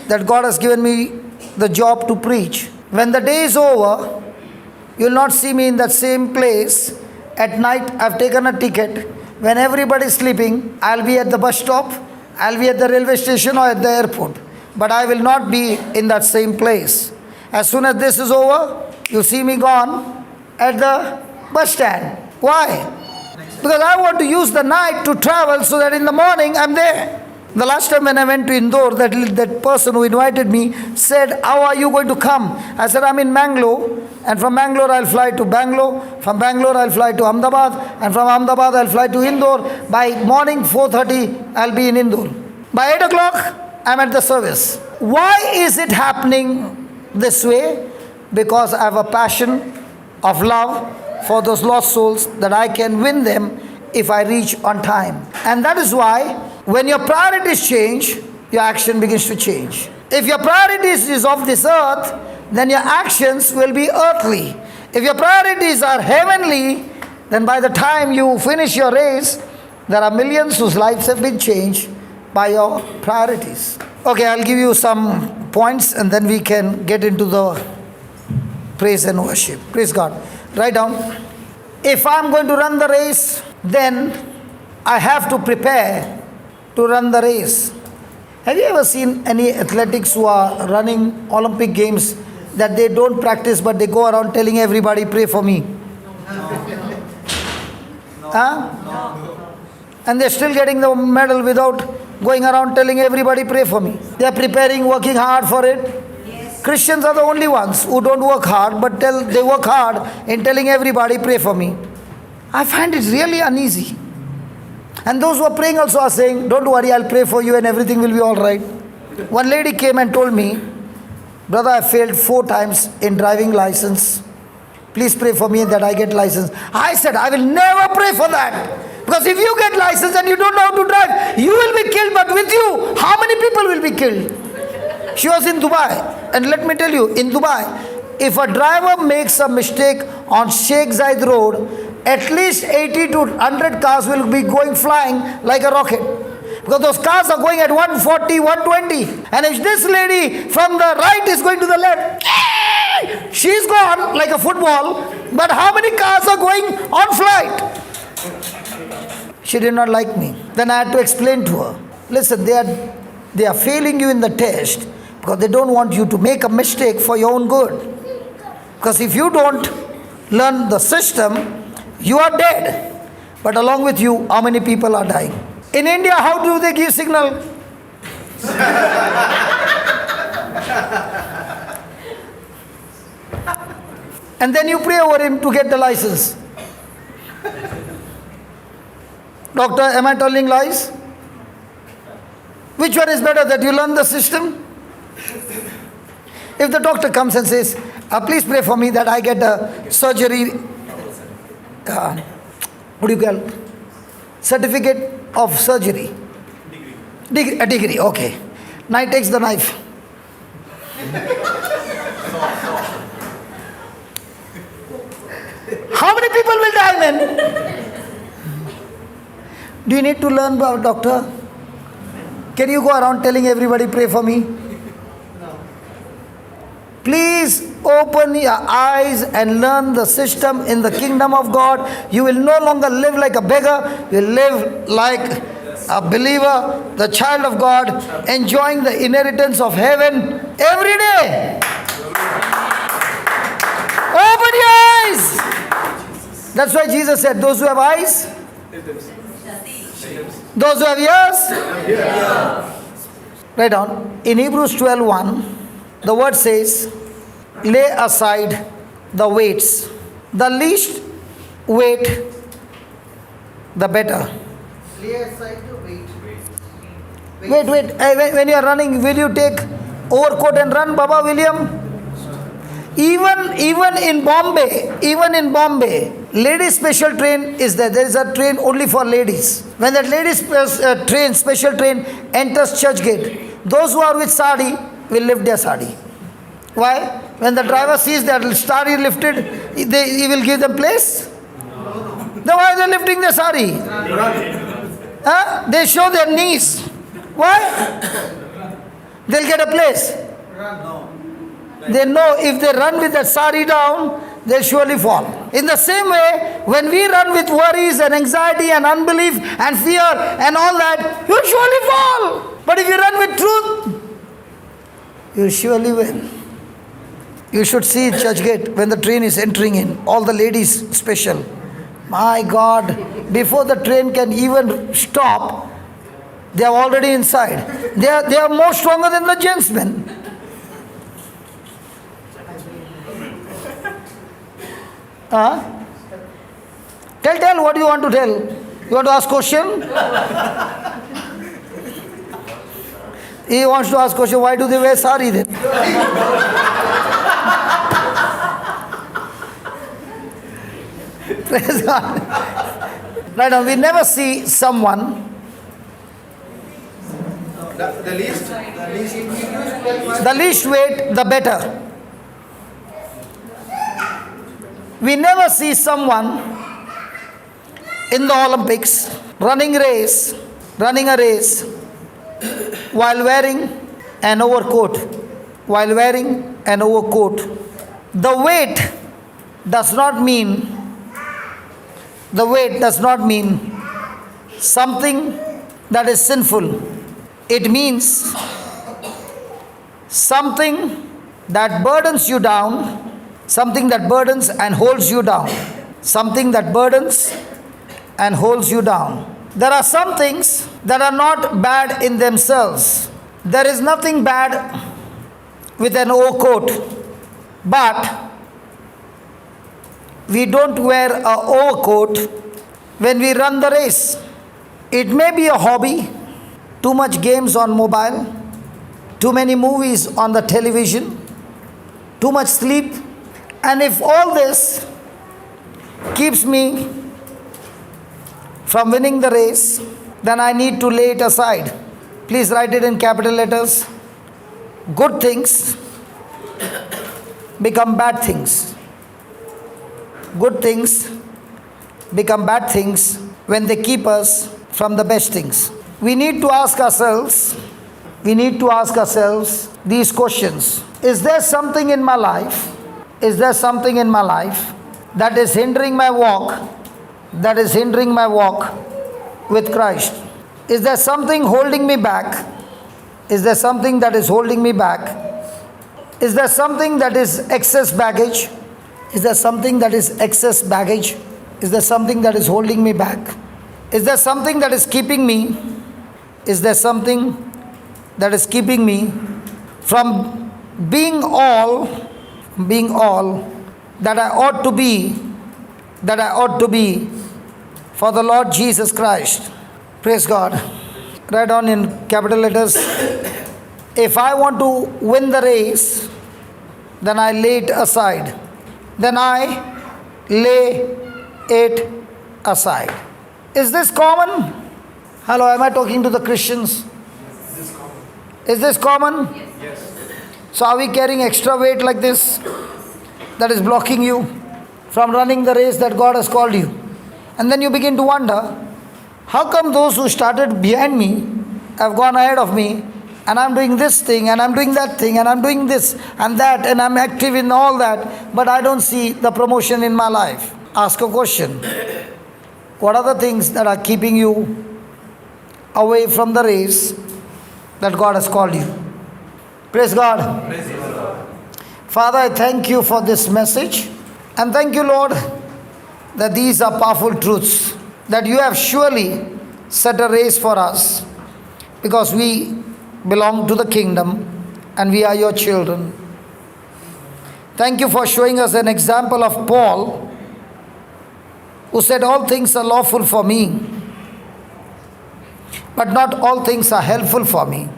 that God has given me the job to preach. When the day is over, you will not see me in that same place. At night, I've taken a ticket. When everybody is sleeping, I'll be at the bus stop, I'll be at the railway station or at the airport. But I will not be in that same place. As soon as this is over, you'll see me gone at the bus stand. Why? Because I want to use the night to travel so that in the morning I'm there. The last time when I went to Indore, that person who invited me said, how are you going to come? I said, I'm in Mangalore, and from Mangalore I'll fly to Bangalore, from Bangalore I'll fly to Ahmedabad, and from Ahmedabad I'll fly to Indore. By morning 4:30 I'll be in Indore. By 8 o'clock I'm at the service. Why is it happening this way? Because I have a passion of love for those lost souls, that I can win them if I reach on time. And that is why when your priorities change, your action begins to change. If your priorities is of this earth, then your actions will be earthly. If your priorities are heavenly, then by the time you finish your race, there are millions whose lives have been changed by your priorities. Okay, I'll give you some points and then we can get into the praise and worship. Praise God. Write down. If I'm going to run the race, then I have to prepare to run the race. Have you ever seen any athletics who are running Olympic games that they don't practice but they go around telling everybody, pray for me? Huh? And they're still getting the medal without going around telling everybody, pray for me. They are preparing, working hard for it. Christians are the only ones who don't work hard, but they work hard in telling everybody, pray for me. I find it really uneasy. And those who are praying also are saying, don't worry, I'll pray for you and everything will be all right. One lady came and told me, brother, I failed 4 times in driving license. Please pray for me that I get license. I said, I will never pray for that. Because if you get license and you don't know how to drive, you will be killed, but with you, how many people will be killed? She was in Dubai. And let me tell you, in Dubai, if a driver makes a mistake on Sheikh Zayed Road, at least 80 to 100 cars will be going flying like a rocket. Because those cars are going at 140, 120. And if this lady from the right is going to the left, she's gone like a football. But how many cars are going on flight? She did not like me. Then I had to explain to her, listen, they are failing you in the test because they don't want you to make a mistake for your own good. Because if you don't learn the system, you are dead. But along with you, how many people are dying? In India, how do they give signal? And then you pray over him to get the license. Doctor, am I telling lies? Which one is better, that you learn the system? If the doctor comes and says, please pray for me that I get a surgery, what do you call it? Certificate of surgery. A degree, okay. Now he takes the knife. How many people will die, man? Do you need to learn about doctor? Can you go around telling everybody, pray for me? No. Please open your eyes and learn the system in the kingdom of God. You will no longer live like a beggar. You will live like a believer, the child of God, enjoying the inheritance of heaven every day. Open your eyes. That's why Jesus said, those who have eyes, those who have ears, write down. In Hebrews 12:1, the word says, lay aside the weights. The least weight, the better. Lay aside the weight. Wait. When you are running, will you take overcoat and run, Baba William? Even in Bombay, Ladies special train is there. There is a train only for ladies. When that ladies special train enters church gate, those who are with sari will lift their sari. Why? When the driver sees that sari lifted, he will give them place. Then why are they lifting their sari? Huh? They show their knees. Why? They'll get a place. They know if they run with that sari down, they'll surely fall. In the same way, when we run with worries and anxiety and unbelief and fear and all that, you'll surely fall. But if you run with truth, you surely win. You should see church gate when the train is entering in, all the ladies special. My God, before the train can even stop, they are already inside. They are more stronger than the gentlemen. Tell what you want to tell. You want to ask question? He wants to ask question, why do they wear sari then? Praise God. Right now, we never see someone. The The least weight, the better. We never see someone in the Olympics running a race while wearing an overcoat. The weight does not mean something that is sinful. It means something that burdens you down, something that burdens and holds you down. There are some things that are not bad in themselves. There is nothing bad with an overcoat, but we don't wear an overcoat when we run the race. It may be a hobby, too much games on mobile, too many movies on the television, too much sleep. And if all this keeps me from winning the race, then I need to lay it aside. Please write it in capital letters. Good things become bad things. Good things become bad things when they keep us from the best things. We need to ask ourselves these questions. Is there something in my life that is hindering my walk with Christ? Is there something holding me back? Is there something that is holding me back? Is there something that is excess baggage? Is there something that is excess baggage? Is there something that is holding me back? Is there something that is keeping me? Is there something that is keeping me from being all that I ought to be for the Lord Jesus Christ? Praise God. Write down in capital letters. If I want to win the race, then I lay it aside. Is this common? Hello, am I talking to the Christians? Is this common? Yes. So are we carrying extra weight like this that is blocking you from running the race that God has called you? And then you begin to wonder, how come those who started behind me have gone ahead of me, and I'm doing this thing and I'm doing that thing and I'm doing this and that and I'm active in all that, but I don't see the promotion in my life? Ask a question. What are the things that are keeping you away from the race that God has called you? Praise God. Praise the Lord. Father, I thank you for this message, and thank you, Lord, that these are powerful truths, that you have surely set a race for us because we belong to the kingdom and we are your children. Thank you for showing us an example of Paul, who said, all things are lawful for me, but not all things are helpful for me.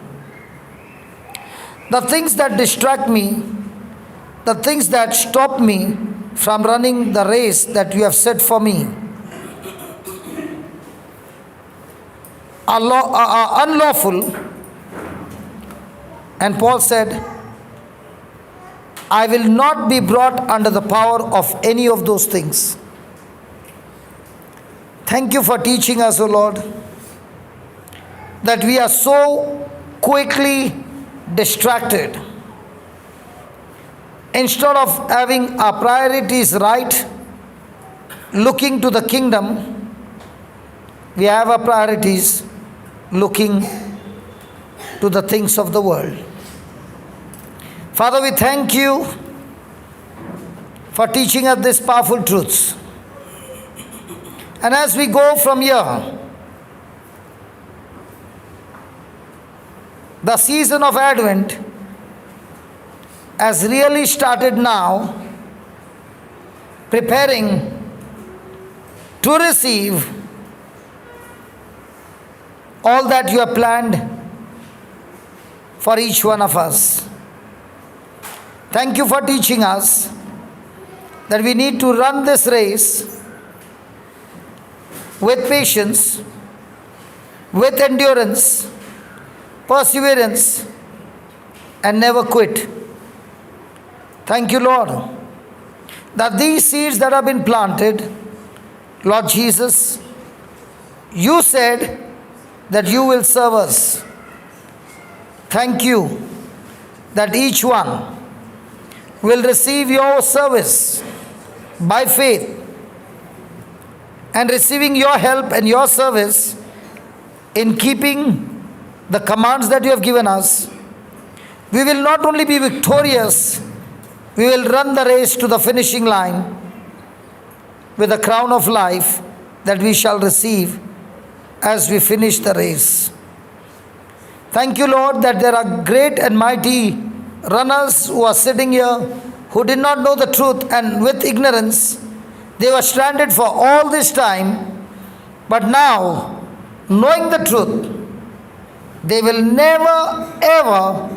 The things that distract me, the things that stop me from running the race that you have set for me. Unlawful. And Paul said, I will not be brought under the power of any of those things. Thank you for teaching us, O Lord, that we are so quickly distracted. Instead of having our priorities right, looking to the kingdom, we have our priorities looking to the things of the world. Father, we thank you for teaching us these powerful truths. And as we go from here, the season of Advent has really started now, preparing to receive all that you have planned for each one of us. Thank you for teaching us that we need to run this race with patience, with endurance, perseverance, and never quit. Thank you, Lord, that these seeds that have been planted, Lord Jesus, you said that you will serve us. Thank you that each one will receive your service by faith, and receiving your help and your service in keeping the commands that you have given us. We will not only be victorious, we will run the race to the finishing line with a crown of life that we shall receive as we finish the race. Thank you, Lord, that there are great and mighty runners who are sitting here who did not know the truth, and with ignorance they were stranded for all this time, but now, knowing the truth, they will never ever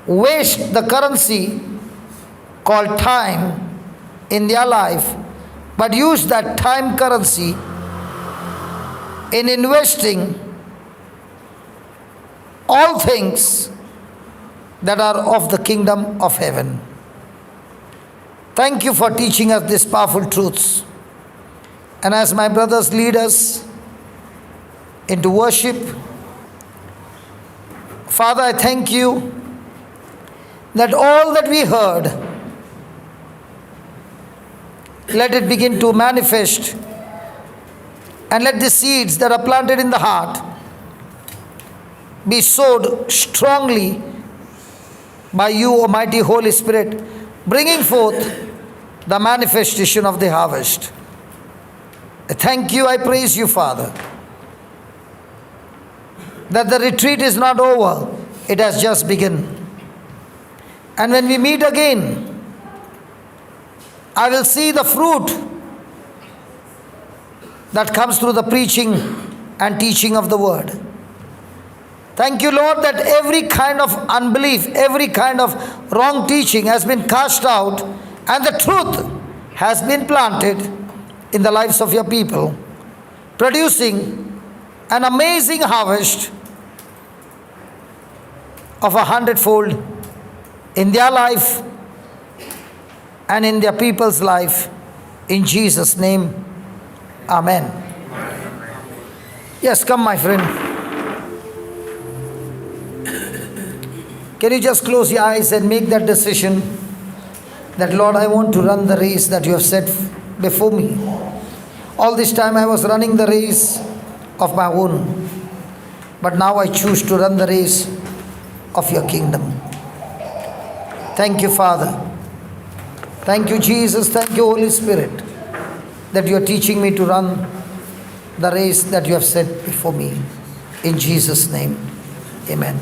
waste the currency called time in their life, but use that time currency in investing all things that are of the kingdom of heaven. Thank you for teaching us these powerful truths. And as my brothers lead us into worship, Father, I thank you that all that we heard, let it begin to manifest, and let the seeds that are planted in the heart be sowed strongly by you, Almighty Holy Spirit, bringing forth the manifestation of the harvest. I thank you, I praise you, Father, that the retreat is not over, it has just begun. And when we meet again, I will see the fruit that comes through the preaching and teaching of the word. Thank you, Lord, that every kind of unbelief, every kind of wrong teaching has been cast out, and the truth has been planted in the lives of your people, producing an amazing harvest of 100-fold in their life and in their people's life. In Jesus' name, amen. Yes, come, my friend. Can you just close your eyes and make that decision that, Lord, I want to run the race that you have set before me. All this time I was running the race of my own, but now I choose to run the race of your kingdom. Thank you, Father. Thank you, Jesus. Thank you, Holy Spirit, that you are teaching me to run the race that you have set before me. In Jesus' name, amen.